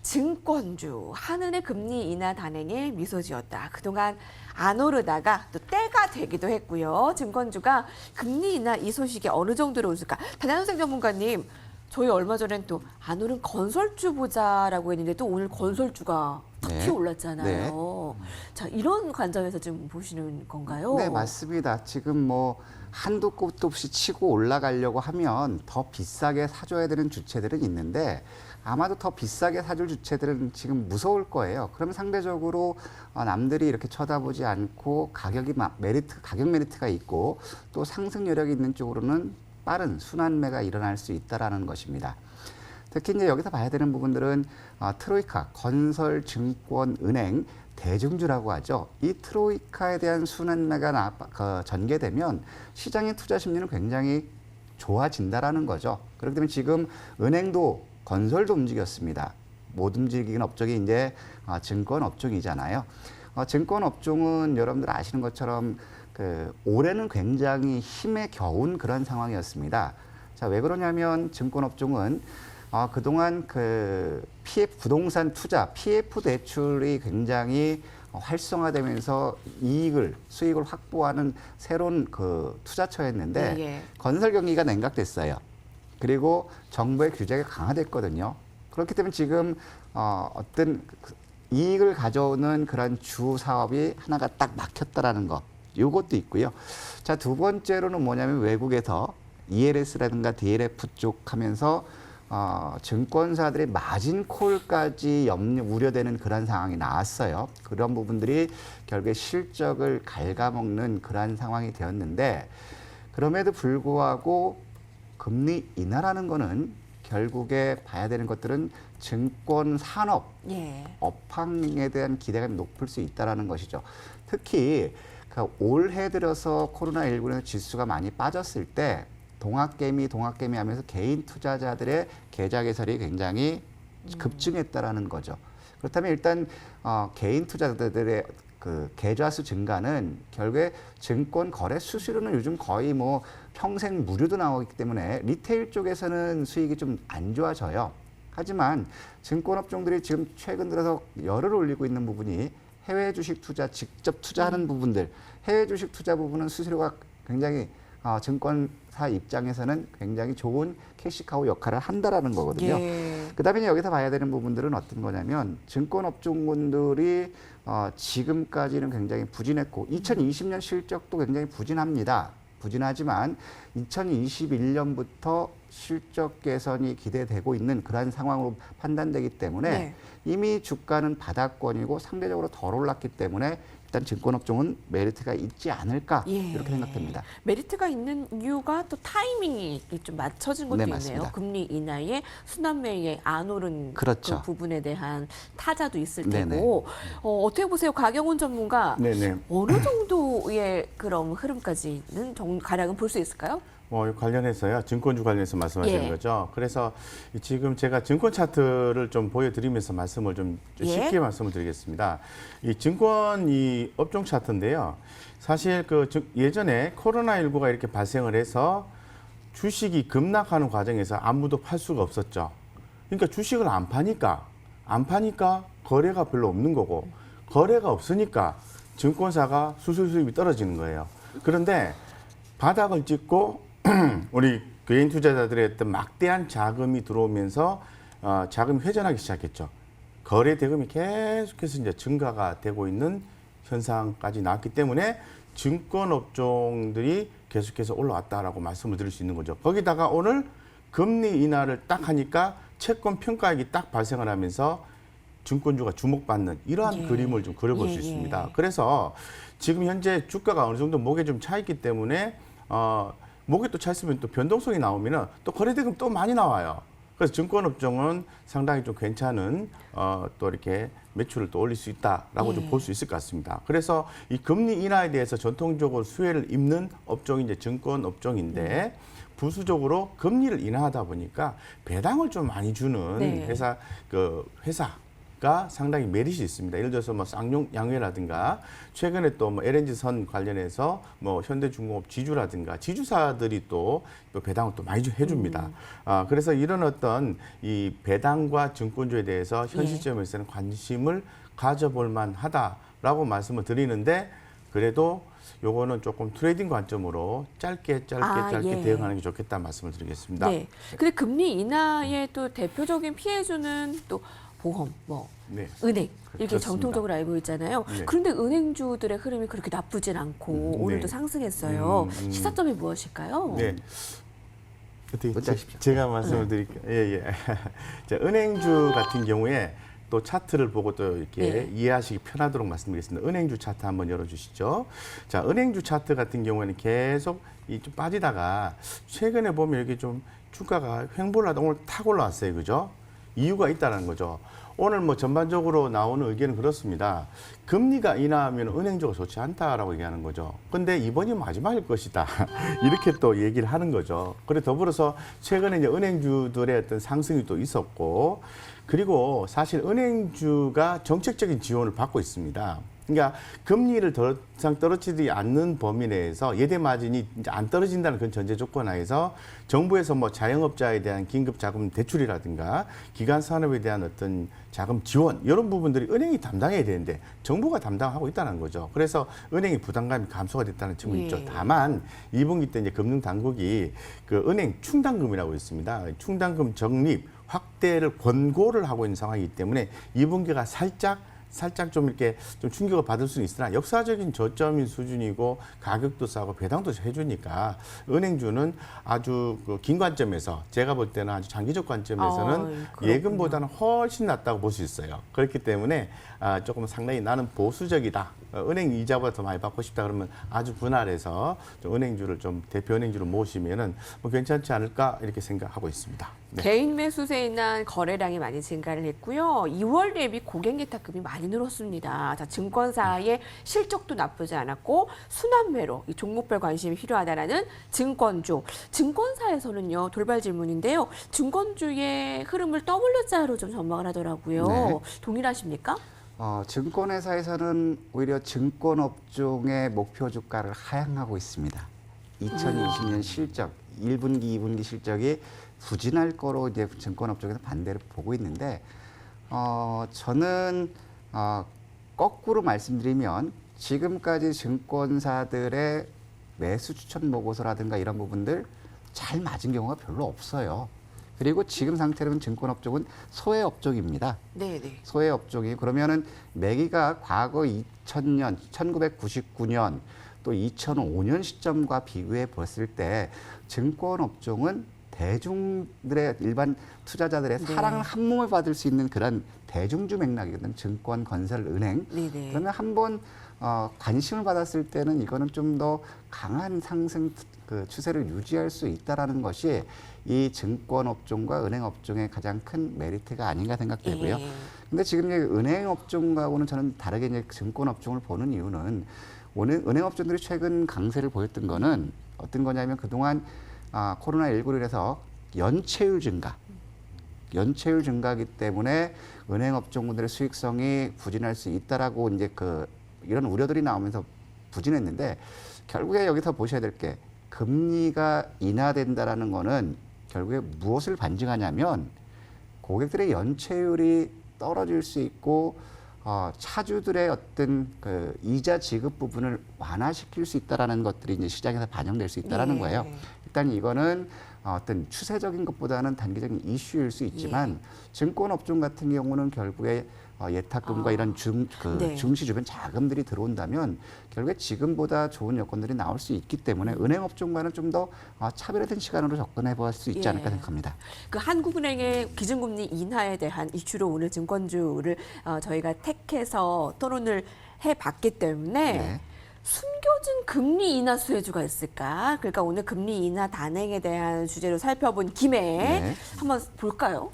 증권주, 한은의 금리 인하 단행에 미소 지었다. 그동안 안 오르다가 또 때가 되기도 했고요. 증권주가 금리 인하 이 소식이 어느 정도로 오를까? 단양생 전문가님, 저희 얼마 전엔 또 안 오른 건설주 보자라고 했는데 또 오늘 건설주가 특히 네. 올랐잖아요. 자, 이런 관점에서 좀 보시는 건가요? 네, 맞습니다. 지금 뭐 한도 끝도 없이 치고 올라가려고 하면 더 비싸게 사줘야 되는 주체들은 있는데 아마도 더 비싸게 사줄 주체들은 지금 무서울 거예요. 그럼 상대적으로 남들이 이렇게 쳐다보지 않고 가격 메리트가 있고 또 상승 여력이 있는 쪽으로는 빠른 순환매가 일어날 수 있다라는 것입니다. 특히 이제 여기서 봐야 되는 부분들은 트로이카, 건설, 증권, 은행, 대중주라고 하죠. 이 트로이카에 대한 순환매가 전개되면 시장의 투자 심리는 굉장히 좋아진다라는 거죠. 그렇기 때문에 지금 은행도 건설도 움직였습니다. 못 움직이는 업종이 이제 증권 업종이잖아요. 증권 업종은 여러분들 아시는 것처럼 올해는 굉장히 힘에 겨운 그런 상황이었습니다. 자, 왜 그러냐면 증권 업종은 그동안 부동산 투자, PF 대출이 굉장히 활성화되면서 수익을 확보하는 새로운 투자처였는데 예. 건설 경기가 냉각됐어요. 그리고 정부의 규제가 강화됐거든요. 그렇기 때문에 지금 어떤 이익을 가져오는 그런 주 사업이 하나가 딱 막혔다라는 거. 이것도 있고요. 자, 두 번째로는 뭐냐면 외국에서 ELS라든가 DLF 쪽 하면서 증권사들의 마진콜까지 우려되는 그런 상황이 나왔어요. 그런 부분들이 결국에 실적을 갉아먹는 그런 상황이 되었는데 그럼에도 불구하고 금리 인하라는 거는 결국에 봐야 되는 것들은 증권 산업, 업황에 대한 기대감이 높을 수 있다는 것이죠. 특히 올해 들어서 코로나19로 지수가 많이 빠졌을 때 동학개미 하면서 개인 투자자들의 계좌 개설이 굉장히 급증했다라는 거죠. 그렇다면 일단 개인 투자자들의 계좌 수 증가는 결국에 증권 거래 수수료는 요즘 거의 뭐 평생 무료도 나오기 때문에 리테일 쪽에서는 수익이 좀 안 좋아져요. 하지만 증권 업종들이 지금 최근 들어서 열을 올리고 있는 부분이 해외 주식 투자, 직접 투자하는 부분들, 해외 주식 투자 부분은 수수료가 굉장히 증권사 입장에서는 굉장히 좋은 캐시카우 역할을 한다라는 거거든요. 그다음에 여기서 봐야 되는 부분들은 어떤 거냐면 증권 업종군들이 지금까지는 굉장히 부진했고 2020년 실적도 굉장히 부진합니다. 부진하지만 2021년부터 실적 개선이 기대되고 있는 그런 상황으로 판단되기 때문에 이미 주가는 바닥권이고 상대적으로 덜 올랐기 때문에 일단 증권업종은 메리트가 있지 않을까 이렇게 생각됩니다. 메리트가 있는 이유가 또 타이밍이 좀 맞춰진 것도 있네요. 맞습니다. 금리 인하에 순환매에 안 오른 그렇죠. 그 부분에 대한 타자도 있을 테고 어떻게 보세요, 가경훈 전문가? 어느 정도의 그런 흐름까지는 가량은 볼 수 있을까요? 관련해서요. 증권주 관련해서 말씀하시는 거죠. 그래서 지금 제가 증권 차트를 좀 보여드리면서 말씀을 좀 쉽게 말씀을 드리겠습니다. 이 증권 업종 차트인데요. 사실 예전에 코로나19가 이렇게 발생을 해서 주식이 급락하는 과정에서 아무도 팔 수가 없었죠. 그러니까 주식을 안 파니까 거래가 별로 없는 거고 거래가 없으니까 증권사가 수수료 수입이 떨어지는 거예요. 그런데 바닥을 찍고 우리 개인 투자자들의 어떤 막대한 자금이 들어오면서 자금이 회전하기 시작했죠. 거래 대금이 계속해서 이제 증가가 되고 있는 현상까지 나왔기 때문에 증권 업종들이 계속해서 올라왔다라고 말씀을 드릴 수 있는 거죠. 거기다가 오늘 금리 인하를 딱 하니까 채권 평가액이 딱 발생을 하면서 증권주가 주목받는 이러한 그림을 좀 그려볼 수 있습니다. 그래서 지금 현재 주가가 어느 정도 목에 좀 차 있기 때문에 목에 또 차 있으면 또 변동성이 나오면은 또 거래대금 또 많이 나와요. 그래서 증권업종은 상당히 좀 괜찮은 또 이렇게 매출을 또 올릴 수 있다라고 좀 볼 수 있을 것 같습니다. 그래서 이 금리 인하에 대해서 전통적으로 수혜를 입는 업종이 이제 증권업종인데 부수적으로 금리를 인하하다 보니까 배당을 좀 많이 주는 회사 가 상당히 메리트 있습니다. 예를 들어서 뭐 쌍용 양회라든가 최근에 또 뭐 LNG선 관련해서 뭐 현대중공업 지주라든가 지주사들이 또 배당을 또 많이 해줍니다. 그래서 이런 어떤 이 배당과 증권주에 대해서 현 예. 시점에서는 관심을 가져볼 만하다라고 말씀을 드리는데 그래도 요거는 조금 트레이딩 관점으로 짧게 예. 대응하는 게 좋겠다 말씀을 드리겠습니다. 네. 근데 금리 인하의 또 대표적인 피해주는 또 보험, 뭐 네. 은행 이렇게 그렇습니다. 정통적으로 알고 있잖아요. 네. 그런데 은행주들의 흐름이 그렇게 나쁘진 않고 네. 오늘도 상승했어요. 음. 시사점이 무엇일까요? 네. 어떻게 먼저 하십시오. 제가 말씀을 드릴게요. 예. 자, 은행주 같은 경우에 또 차트를 보고 또 이렇게 네. 이해하시기 편하도록 말씀드리겠습니다. 은행주 차트 한번 열어주시죠. 자, 은행주 차트 같은 경우에는 계속 좀 빠지다가 최근에 보면 이렇게 좀 주가가 횡보를 하다 오늘 탁 올라왔어요. 그죠? 이유가 있다는 거죠. 오늘 뭐 전반적으로 나오는 의견은 그렇습니다. 금리가 인하하면 은행주가 좋지 않다라고 얘기하는 거죠. 근데 이번이 마지막일 것이다. 이렇게 또 얘기를 하는 거죠. 그래 더불어서 최근에 이제 은행주들의 어떤 상승이 또 있었고, 그리고 사실 은행주가 정책적인 지원을 받고 있습니다. 그러니까 금리를 더 이상 떨어지지 않는 범위 내에서 예대 마진이 이제 안 떨어진다는 그런 전제 조건 하에서 정부에서 뭐 자영업자에 대한 긴급 자금 대출이라든가 기간 산업에 대한 어떤 자금 지원 이런 부분들이 은행이 담당해야 되는데 정부가 담당하고 있다는 거죠. 그래서 은행이 부담감이 감소가 됐다는 측면이 있죠. 예. 다만 2분기 때 이제 금융 당국이 그 은행 충당금이라고 있습니다. 충당금 적립 확대를 권고를 하고 있는 상황이기 때문에 2분기가 살짝 좀 이렇게 좀 충격을 받을 수는 있으나 역사적인 저점인 수준이고 가격도 싸고 배당도 해주니까 은행주는 아주 그 긴 관점에서 제가 볼 때는 아주 장기적 관점에서는 그렇군요. 예금보다는 훨씬 낫다고 볼 수 있어요. 그렇기 때문에 조금 상당히 나는 보수적이다. 은행 이자보다 더 많이 받고 싶다 그러면 아주 분할해서 좀 은행주를 좀 대표 은행주를 모시면은 뭐 괜찮지 않을까 이렇게 생각하고 있습니다. 네. 개인 매수세에 인한 거래량이 많이 증가를 했고요. 2월 대비 고객 예탁금이 많이 늘었습니다. 자, 증권사의 실적도 나쁘지 않았고 순환매로 이 종목별 관심이 필요하다라는 증권주. 증권사에서는요. 돌발 질문인데요. 증권주의 흐름을 W자로 좀 전망을 하더라고요. 네. 동일하십니까? 증권회사에서는 오히려 증권업종의 목표 주가를 하향하고 있습니다. 2020년 실적, 1분기, 2분기 실적이 부진할 거로 이제 증권업종에서 반대를 보고 있는데, 저는 거꾸로 말씀드리면 지금까지 증권사들의 매수 추천 보고서라든가 이런 부분들 잘 맞은 경우가 별로 없어요. 그리고 지금 상태로는 증권업종은 소외업종입니다. 네네. 소외업종이 그러면은 매기가 과거 2000년, 1999년 또 2005년 시점과 비교해 봤을 때 증권업종은 대중들의 일반 투자자들의 네. 사랑을 한 몸을 받을 수 있는 그런 대중주 맥락이거든. 증권, 건설, 은행. 네네. 그러면 한번 관심을 받았을 때는 이거는 좀 더 강한 상승 그 추세를 유지할 수 있다라는 것이 이 증권업종과 은행업종의 가장 큰 메리트가 아닌가 생각되고요. 예. 근데 지금 이제 은행업종하고는 저는 다르게 이제 증권업종을 보는 이유는 은행업종들이 최근 강세를 보였던 거는 어떤 거냐면 그동안 코로나19로 인해서 연체율 증가이기 때문에 은행업종분들의 수익성이 부진할 수 있다라고 이제 이런 우려들이 나오면서 부진했는데 결국에 여기서 보셔야 될 게 금리가 인하된다라는 거는 결국에 무엇을 반증하냐면 고객들의 연체율이 떨어질 수 있고 차주들의 어떤 그 이자 지급 부분을 완화시킬 수 있다라는 것들이 이제 시장에서 반영될 수 있다라는 네. 거예요. 일단 이거는 어떤 추세적인 것보다는 단기적인 이슈일 수 있지만 증권업종 같은 경우는 결국에 예탁금과 이런 네. 증시 주변 자금들이 들어온다면 결국에 지금보다 좋은 여건들이 나올 수 있기 때문에 은행업종과는 좀 더 차별화된 시간으로 접근해 볼 수 있지 않을까 생각합니다. 그 한국은행의 기준금리 인하에 대한 이슈로 오늘 증권주를 저희가 택해서 토론을 해봤기 때문에 네. 숨겨진 금리 인하 수혜주가 있을까? 그러니까 오늘 금리 인하 단행에 대한 주제로 살펴본 김에 네. 한번 볼까요?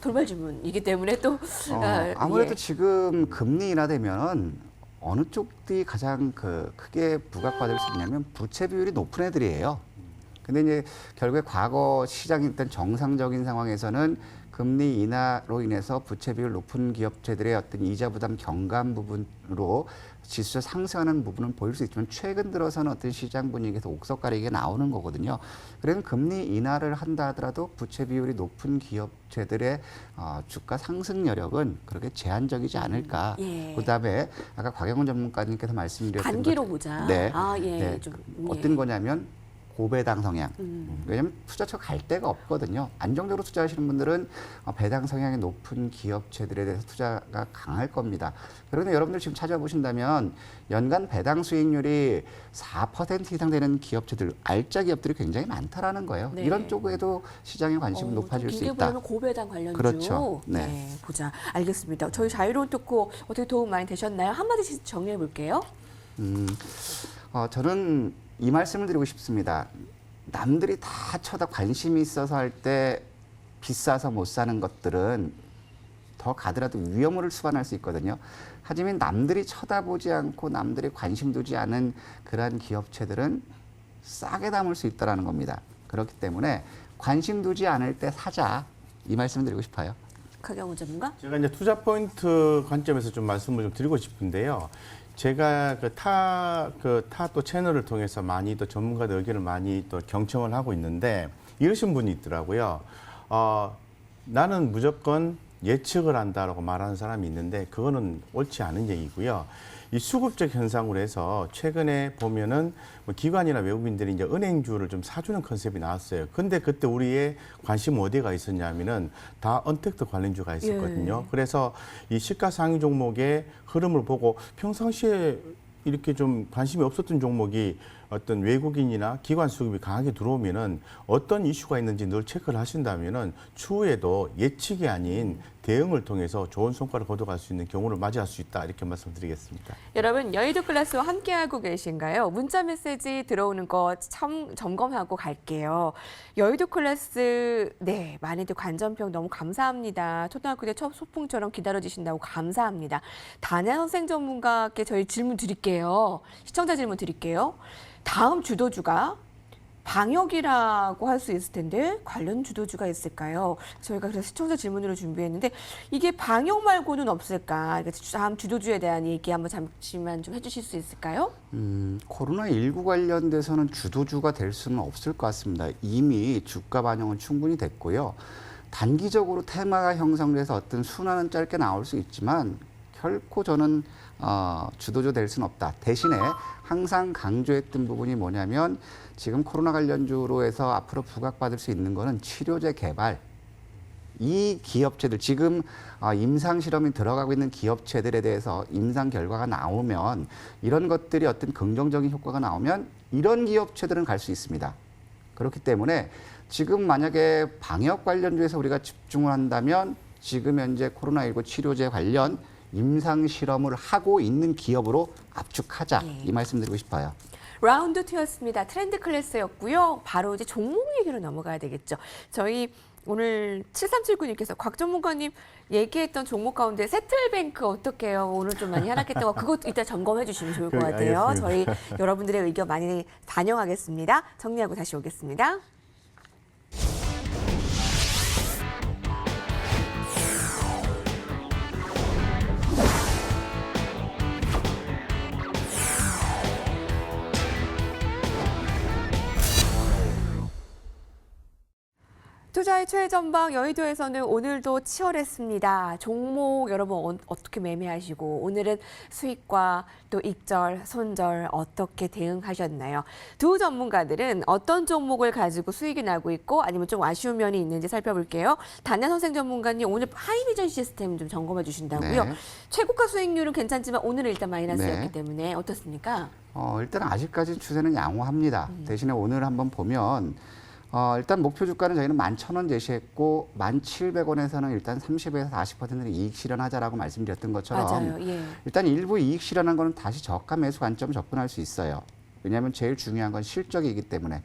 돌발 질문이기 때문에 또 아무래도 예. 지금 금리 인하되면 어느 쪽이 가장 크게 부각받을 수 있냐면 부채 비율이 높은 애들이에요. 근데 이제 결국에 과거 시장이 일단 정상적인 상황에서는 금리 인하로 인해서 부채 비율 높은 기업체들의 어떤 이자 부담 경감 부분으로 지수 상승하는 부분은 보일 수 있지만 최근 들어서는 어떤 시장 분위기에서 옥석 가리기가 나오는 거거든요. 그래서 금리 인하를 한다 하더라도 부채 비율이 높은 기업체들의 주가 상승 여력은 그렇게 제한적이지 않을까. 예. 그다음에 아까 곽영훈 전문가님께서 말씀드렸던 단기로 것, 보자. 네. 예. 네. 좀, 어떤 거냐면 고배당 성향. 왜냐하면 투자처 갈 데가 없거든요. 안정적으로 투자하시는 분들은 배당 성향이 높은 기업체들에 대해서 투자가 강할 겁니다. 그런데 여러분들 지금 찾아보신다면 연간 배당 수익률이 4% 이상 되는 기업체들, 알짜 기업들이 굉장히 많다라는 거예요. 네. 이런 쪽에도 시장의 관심이 높아질 수 길게 있다. 보면 고배당 관련주. 그렇죠. 네. 네. 보자. 알겠습니다. 저희 자유로운 토크 어떻게 도움 많이 되셨나요? 한마디씩 정리해 볼게요. 저는 이 말씀을 드리고 싶습니다. 남들이 다 쳐다 관심이 있어서 할 때 비싸서 못 사는 것들은 더 가더라도 위험을 수반할 수 있거든요. 하지만 남들이 쳐다보지 않고 남들이 관심 두지 않은 그러한 기업체들은 싸게 담을 수 있다는 겁니다. 그렇기 때문에 관심 두지 않을 때 사자. 이 말씀을 드리고 싶어요. 박영훈 전문가? 제가 이제 투자 포인트 관점에서 좀 말씀을 좀 드리고 싶은데요. 제가 타 또 채널을 통해서 많이 또 전문가들 의견을 많이 또 경청을 하고 있는데 이러신 분이 있더라고요. 나는 무조건 예측을 한다라고 말하는 사람이 있는데 그거는 옳지 않은 얘기고요. 이 수급적 현상으로 해서 최근에 보면은 뭐 기관이나 외국인들이 이제 은행주를 좀 사주는 컨셉이 나왔어요. 근데 그때 우리의 관심 어디가 있었냐면은 다 언택트 관련주가 있었거든요. 예. 그래서 이 시가상위 종목의 흐름을 보고 평상시에 이렇게 좀 관심이 없었던 종목이 어떤 외국인이나 기관 수급이 강하게 들어오면은 어떤 이슈가 있는지 늘 체크를 하신다면은 추후에도 예측이 아닌 대응을 통해서 좋은 성과를 거둬갈 수 있는 경우를 맞이할 수 있다 이렇게 말씀드리겠습니다. 여러분 여의도 클래스와 함께하고 계신가요? 문자 메시지 들어오는 거 점검하고 갈게요. 여의도 클래스 네 많이들 관전평 너무 감사합니다. 초등학교 때 첫 소풍처럼 기다려주신다고 감사합니다. 단야 선생 전문가께 저희 질문 드릴게요. 시청자 질문 드릴게요. 다음 주도주가 방역이라고 할 수 있을 텐데 관련 주도주가 있을까요? 저희가 그래서 시청자 질문으로 준비했는데 이게 방역 말고는 없을까? 다음 주도주에 대한 얘기 한번 잠시만 좀 해주실 수 있을까요? 코로나19 관련돼서는 주도주가 될 수는 없을 것 같습니다. 이미 주가 반영은 충분히 됐고요. 단기적으로 테마가 형성돼서 어떤 순환은 짧게 나올 수 있지만 결코 저는 주도주 될 수는 없다. 대신에 항상 강조했던 부분이 뭐냐면 지금 코로나 관련주로 해서 앞으로 부각받을 수 있는 거는 치료제 개발. 이 기업체들 지금 임상 실험이 들어가고 있는 기업체들에 대해서 임상 결과가 나오면 이런 것들이 어떤 긍정적인 효과가 나오면 이런 기업체들은 갈 수 있습니다. 그렇기 때문에 지금 만약에 방역 관련주에서 우리가 집중을 한다면 지금 현재 코로나19 치료제 관련 임상 실험을 하고 있는 기업으로 압축하자. 네. 이 말씀 드리고 싶어요. 라운드 2였습니다. 트렌드 클래스였고요. 바로 이제 종목 얘기로 넘어가야 되겠죠. 저희 오늘 7379님께서 곽 전문가님 얘기했던 종목 가운데 세틀뱅크 어떡해요? 오늘 좀 많이 하락했던 거 그것 이따 점검해 주시면 좋을 것 같아요. 알겠습니다. 저희 여러분들의 의견 많이 반영하겠습니다. 정리하고 다시 오겠습니다. 투자의 최전방 여의도에서는 오늘도 치열했습니다. 종목 여러분 어떻게 매매하시고 오늘은 수익과 또 익절, 손절 어떻게 대응하셨나요? 두 전문가들은 어떤 종목을 가지고 수익이 나고 있고 아니면 좀 아쉬운 면이 있는지 살펴볼게요. 단야 선생 전문가님 오늘 하이비전 시스템 좀 점검해 주신다고요. 네. 최고가 수익률은 괜찮지만 오늘은 일단 마이너스였기 네. 때문에 어떻습니까? 일단 아직까지 추세는 양호합니다. 대신에 오늘 한번 보면 일단 목표 주가는 저희는 11,000원 제시했고 1,700원에서는 일단 30에서 40%는 이익 실현하자라고 말씀드렸던 것처럼 맞아요. 예. 일단 일부 이익 실현한 거는 다시 저가 매수 관점 접근할 수 있어요. 왜냐하면 제일 중요한 건 실적이기 때문에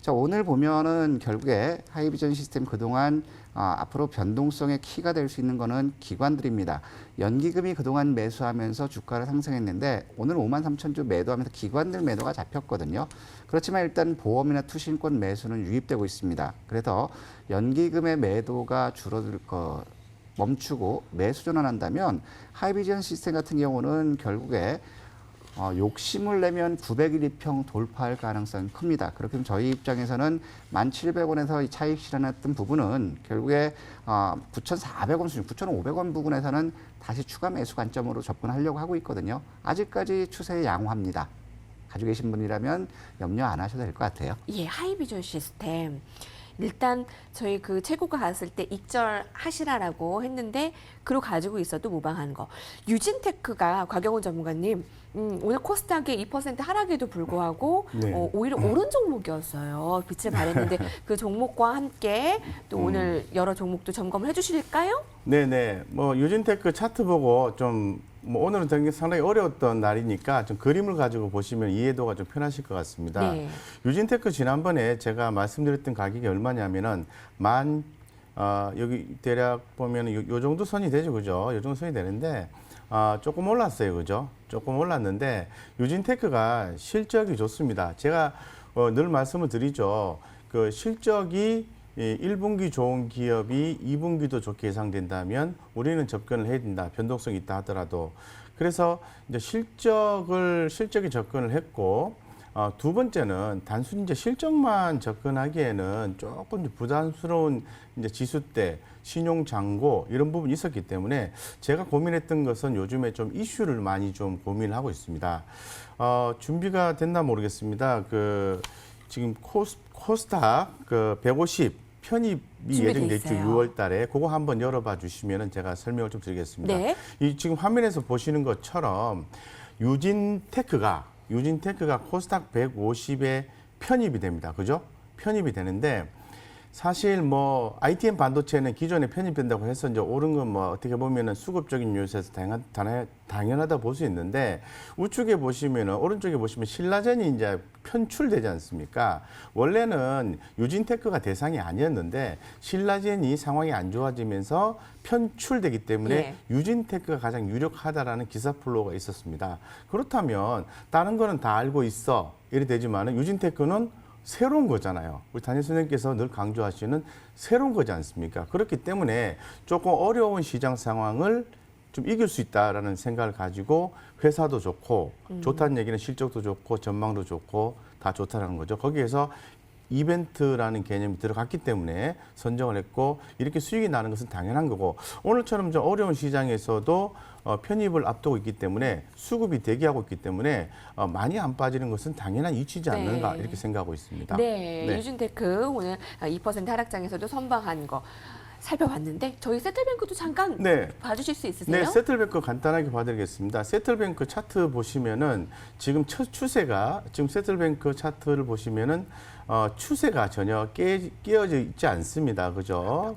자, 오늘 보면은 결국에 하이비전 시스템 그동안 앞으로 변동성의 키가 될 수 있는 거는 기관들입니다. 연기금이 그동안 매수하면서 주가를 상승했는데 오늘 53,000주 매도하면서 기관들 매도가 잡혔거든요. 그렇지만 일단 보험이나 투신권 매수는 유입되고 있습니다. 그래서 연기금의 매도가 줄어들 거 멈추고 매수 전환한다면 하이비전 시스템 같은 경우는 결국에 욕심을 내면 900일 이평 돌파할 가능성이 큽니다. 그렇게 되면 저희 입장에서는 1,700원에서 이 차익 실현했던 부분은 결국에 9,400원 수준, 9,500원 부분에서는 다시 추가 매수 관점으로 접근하려고 하고 있거든요. 아직까지 추세 양호합니다. 가지고 계신 분이라면 염려 안 하셔도 될 것 같아요. 예, 하이비전 시스템. 일단 저희 그 최고가 갔을 때 익절하시라라고 했는데 그로 가지고 있어도 무방한 거. 유진테크가 곽영훈 전문가님 오늘 코스닥의 2% 하락에도 불구하고 네. 오히려 오른 종목이었어요. 빛을 발했는데 그 종목과 함께 또 오늘 여러 종목도 점검을 해주실까요? 네네. 뭐 유진테크 차트 보고 좀 뭐 오늘은 상당히 어려웠던 날이니까 좀 그림을 가지고 보시면 이해도가 좀 편하실 것 같습니다. 네. 유진테크 지난번에 제가 말씀드렸던 가격이 얼마냐면은 여기 대략 보면 요 정도 선이 되죠, 그죠? 요 정도 선이 되는데 조금 올랐어요, 그죠? 조금 올랐는데 유진테크가 실적이 좋습니다. 제가 늘 말씀을 드리죠. 그 실적이 1분기 좋은 기업이 2분기도 좋게 예상된다면 우리는 접근을 해야 된다. 변동성이 있다 하더라도. 그래서 이제 실적에 접근을 했고, 두 번째는 단순히 이제 실적만 접근하기에는 조금 부담스러운 이제 지수대, 신용 잔고 이런 부분이 있었기 때문에 제가 고민했던 것은 요즘에 좀 이슈를 많이 좀 고민을 하고 있습니다. 준비가 됐나 모르겠습니다. 지금 코스닥 150 편입이 예정돼 있죠. 6월 달에. 그거 한번 열어봐 주시면은 제가 설명을 좀 드리겠습니다. 네. 이 지금 화면에서 보시는 것처럼 유진테크가 코스닥 150에 편입이 됩니다. 그죠? 편입이 되는데 사실 뭐 ITM 반도체는 기존에 편입된다고 해서 이제 오른 건 뭐 어떻게 보면은 수급적인 요소에서 당연하다 볼 수 있는데 우측에 보시면은 오른쪽에 보시면 신라젠이 이제 편출되지 않습니까? 원래는 유진테크가 대상이 아니었는데 신라젠이 상황이 안 좋아지면서 편출되기 때문에 예. 유진테크가 가장 유력하다라는 기사 플로우가 있었습니다. 그렇다면 다른 거는 다 알고 있어 이래 되지만은 유진테크는 새로운 거잖아요. 우리 담임 선생님께서 늘 강조하시는 새로운 거지 않습니까? 그렇기 때문에 조금 어려운 시장 상황을 좀 이길 수 있다라는 생각을 가지고 회사도 좋고 좋다는 얘기는 실적도 좋고 전망도 좋고 다 좋다라는 거죠. 거기에서 이벤트라는 개념이 들어갔기 때문에 선정을 했고 이렇게 수익이 나는 것은 당연한 거고 오늘처럼 좀 어려운 시장에서도 편입을 앞두고 있기 때문에 수급이 대기하고 있기 때문에 많이 안 빠지는 것은 당연한 이치지 않는가 네. 이렇게 생각하고 있습니다. 네, 네. 유진테크 오늘 2% 하락장에서도 선방한 거 살펴봤는데 저희 세틀뱅크도 잠깐 네. 봐주실 수 있으세요? 네, 세틀뱅크 간단하게 봐드리겠습니다. 세틀뱅크 차트 보시면은 지금 추세가 지금 세틀뱅크 차트를 보시면은 추세가 전혀 깨어져 있지 않습니다. 그죠?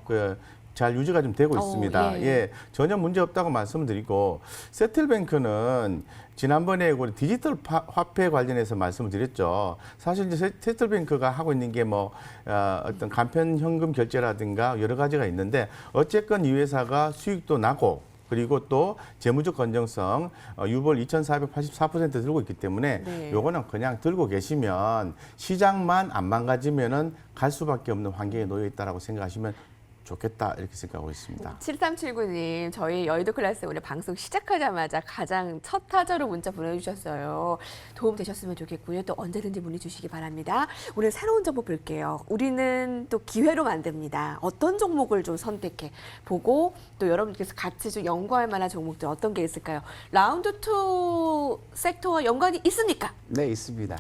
잘 유지가 좀 되고 있습니다. 예. 예, 전혀 문제 없다고 말씀드리고 세틀뱅크는 지난번에 우리 디지털 화폐 관련해서 말씀을 드렸죠. 사실 이제 세틀뱅크가 하고 있는 게 뭐 어떤 간편 현금 결제라든가 여러 가지가 있는데 어쨌건 이 회사가 수익도 나고 그리고 또 재무적 건전성 유볼 2,484% 들고 있기 때문에 네. 요거는 그냥 들고 계시면 시장만 안 망가지면은 갈 수밖에 없는 환경에 놓여 있다라고 생각하시면 좋겠다 이렇게 생각하고 있습니다. 7379님, 저희 여의도 클래스 오늘 방송 시작하자마자 가장 첫 타자로 문자 보내주셨어요. 도움 되셨으면 좋겠고요. 또 언제든지 문의 주시기 바랍니다. 오늘 새로운 정보 볼게요. 우리는 또 기회로 만듭니다. 어떤 종목을 좀 선택해 보고 또 여러분께서 같이 좀 연구할 만한 종목들 어떤 게 있을까요? 라운드 2 섹터와 연관이 있습니까? 네, 있습니다.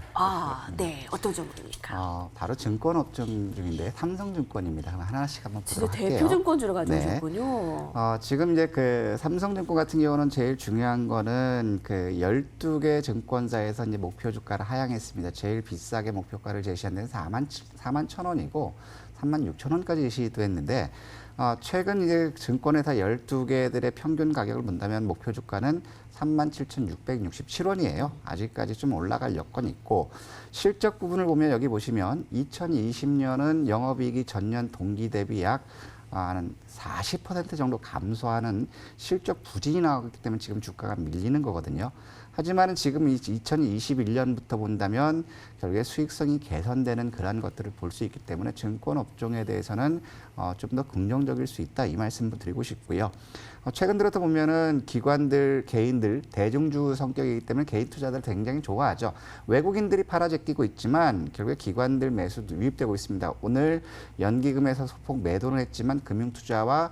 네. 어떤 종목입니까? 바로 증권업종 중인데 삼성증권입니다. 그럼 하나씩 한번 진짜 보도록 할게요. 대표 증권주로 네. 가져오셨군요. 지금 이제 그 삼성증권 같은 경우는 제일 중요한 거는 그 12개 증권사에서 이제 목표 주가를 하향했습니다. 제일 비싸게 목표가를 제시한 데는 4만 1,000원이고 3만 6천 원까지 시도했는데 최근 이제 증권회사 12개들의 평균 가격을 본다면 목표 주가는 37,667원이에요. 아직까지 좀 올라갈 여건이 있고 실적 부분을 보면 여기 보시면 2020년은 영업이익이 전년 동기 대비 약 한 40% 정도 감소하는 실적 부진이 나왔기 때문에 지금 주가가 밀리는 거거든요. 하지만 지금 2021년부터 본다면 결국에 수익성이 개선되는 그러한 것들을 볼 수 있기 때문에 증권 업종에 대해서는 좀 더 긍정적일 수 있다 이 말씀도 드리고 싶고요. 최근 들어서 보면은 기관들, 개인들 대중주 성격이기 때문에 개인 투자들 굉장히 좋아하죠. 외국인들이 팔아 제끼고 있지만 결국에 기관들 매수도 유입되고 있습니다. 오늘 연기금에서 소폭 매도는 했지만 금융투자와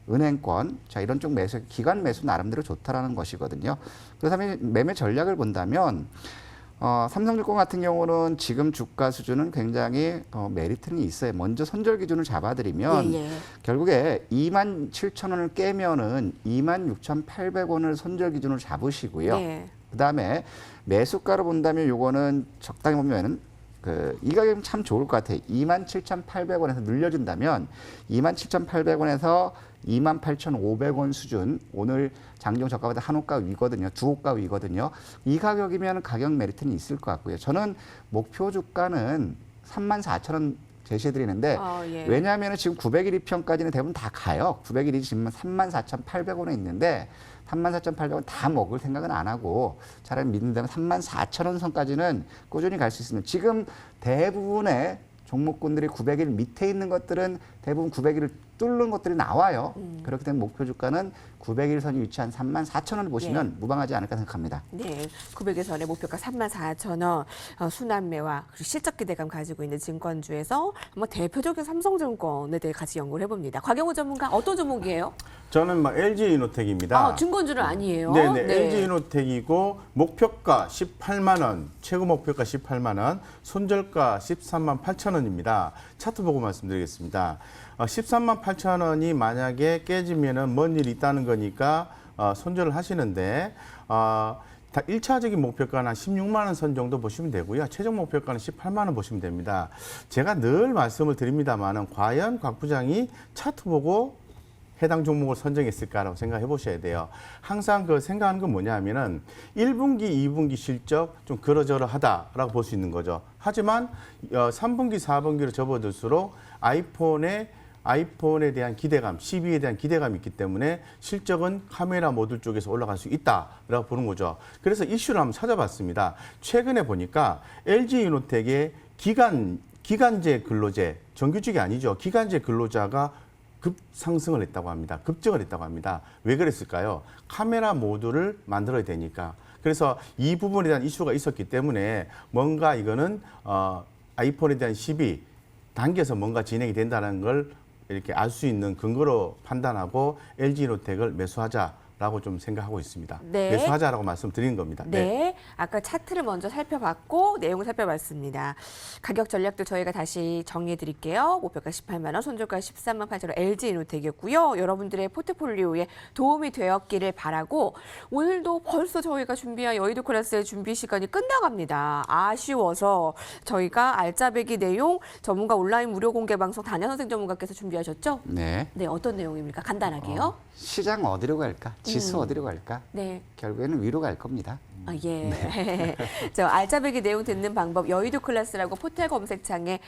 은행권, 자 이런 쪽 매수, 기관 매수 나름대로 좋다라는 것이거든요. 그렇다면 매매 전략을 본다면 삼성증권 같은 경우는 지금 주가 수준은 굉장히 메리트는 있어요. 먼저 손절 기준을 잡아드리면 결국에 27,000원을 깨면은 26,800원을 손절 기준으로 잡으시고요. 그다음에 매수가로 본다면 요거는 적당히 보면은 이 가격은 참 좋을 것 같아요. 27,800원에서 늘려준다면 27,800원에서 28,500원 수준, 오늘 장중 저가보다 한 호가 위거든요. 두 호가 위거든요. 이 가격이면 가격 메리트는 있을 것 같고요. 저는 목표 주가는 34,000원 제시해드리는데 왜냐하면 지금 900일 이평까지는 대부분 다 가요. 900일이 지금 34,800원에 있는데 34,800원 다 먹을 생각은 안 하고 차라리 믿는다면 34,000원 선까지는 꾸준히 갈 수 있습니다. 지금 대부분의 종목군들이 900일 밑에 있는 것들은 대부분 900일을 뚫는 것들이 나와요. 그렇기 때문에 목표 주가는 900일 선이 위치한 34,000원을 보시면 무방하지 않을까 생각합니다. 네, 900일 선의 목표가 34,000원, 순환매와 그리고 실적 기대감 가지고 있는 증권주에서 한번 대표적인 삼성증권에 대해 같이 연구를 해봅니다. 곽영우 전문가 어떤 종목이에요? 저는 LG이노텍입니다. 증권주는 아니에요. 네네, LG이노텍이고 목표가 18만 원, 최고 목표가 18만 원, 손절가 13만 8천 원입니다. 차트 보고 말씀드리겠습니다. 13만 8천 원이 만약에 깨지면은 뭔 일이 있다는 거니까 손절을 하시는데 다 1차적인 목표가는 한 16만 원 선 정도 보시면 되고요. 최종 목표가는 18만 원 보시면 됩니다. 제가 늘 말씀을 드립니다만은 과연 곽 부장이 차트 보고 해당 종목을 선정했을까라고 생각해 보셔야 돼요. 항상 생각하는 건 뭐냐 하면은 1분기, 2분기 실적 좀 그러저러하다라고 볼 수 있는 거죠. 하지만 3분기, 4분기로 접어들수록 아이폰에 대한 기대감, 12에 대한 기대감이 있기 때문에 실적은 카메라 모듈 쪽에서 올라갈 수 있다라고 보는 거죠. 그래서 이슈를 한번 찾아봤습니다. 최근에 보니까 LG이노텍의 기간제 근로제, 정규직이 아니죠. 기간제 근로자가 급상승을 했다고 합니다. 급증을 했다고 합니다. 왜 그랬을까요? 카메라 모듈을 만들어야 되니까. 그래서 이 부분에 대한 이슈가 있었기 때문에 뭔가 이거는 아이폰에 대한 시비 당겨서 뭔가 진행이 된다는 걸 이렇게 알 수 있는 근거로 판단하고 LG이노텍을 매수하자라고 좀 생각하고 있습니다. 매수하자라고 말씀드린 겁니다. 네, 아까 차트를 먼저 살펴봤고 내용을 살펴봤습니다. 가격 전략도 저희가 다시 정리해 드릴게요. 목표가 18만 원, 손절가 13만 8천 원 LG이노텍이었고요. 여러분들의 포트폴리오에 도움이 되었기를 바라고 오늘도 벌써 저희가 준비한 여의도 클래스의 준비 시간이 끝나갑니다. 아쉬워서 저희가 알짜배기 내용 전문가 온라인 무료 공개 방송 단야선생 전문가께서 준비하셨죠? 네. 네, 어떤 내용입니까? 간단하게요. 시장 어디로 갈까? 지수 어디로 갈까? 네. 결국에는 위로 갈 겁니다. 저 알짜배기 내용 듣는 방법 여의도 클래스라고 포털 검색창에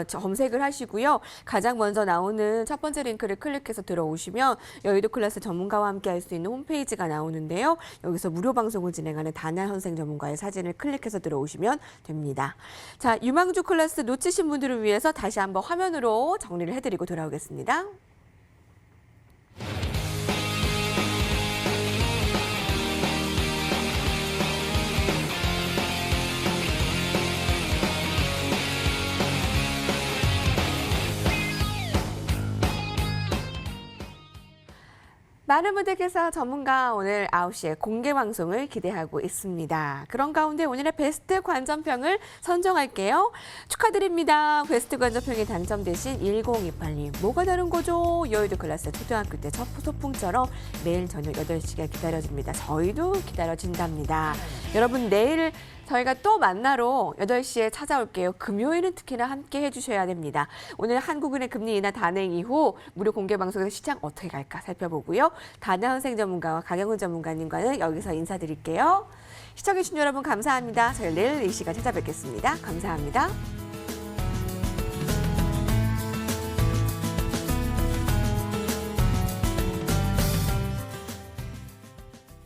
검색을 하시고요. 가장 먼저 나오는 첫 번째 링크를 클릭해서 들어오시면 여의도 클래스 전문가와 함께 할 수 있는 홈페이지가 나오는데요. 여기서 무료 방송을 진행하는 단야선생 전문가의 사진을 클릭해서 들어오시면 됩니다. 자, 유망주 클래스 놓치신 분들을 위해서 다시 한번 화면으로 정리를 해드리고 돌아오겠습니다. 많은 분들께서 전문가 오늘 9시에 공개 방송을 기대하고 있습니다. 그런 가운데 오늘의 베스트 관전평을 선정할게요. 축하드립니다. 베스트 관전평이 당첨되신 1028님. 뭐가 다른 거죠? 여의도 클래스 초등학교 때 첫 소풍처럼 매일 저녁 8시가 기다려집니다. 저희도 기다려진답니다. 여러분 내일 저희가 또 만나러 8시에 찾아올게요. 금요일은 특히나 함께 해주셔야 됩니다. 오늘 한국은행 금리 인하 단행 이후 무료 공개 방송에서 시장 어떻게 갈까 살펴보고요. 다나은생 전문가와 강영훈 전문가님과는 여기서 인사드릴게요. 시청해주신 여러분 감사합니다. 저희 내일 이 시간 찾아뵙겠습니다. 감사합니다.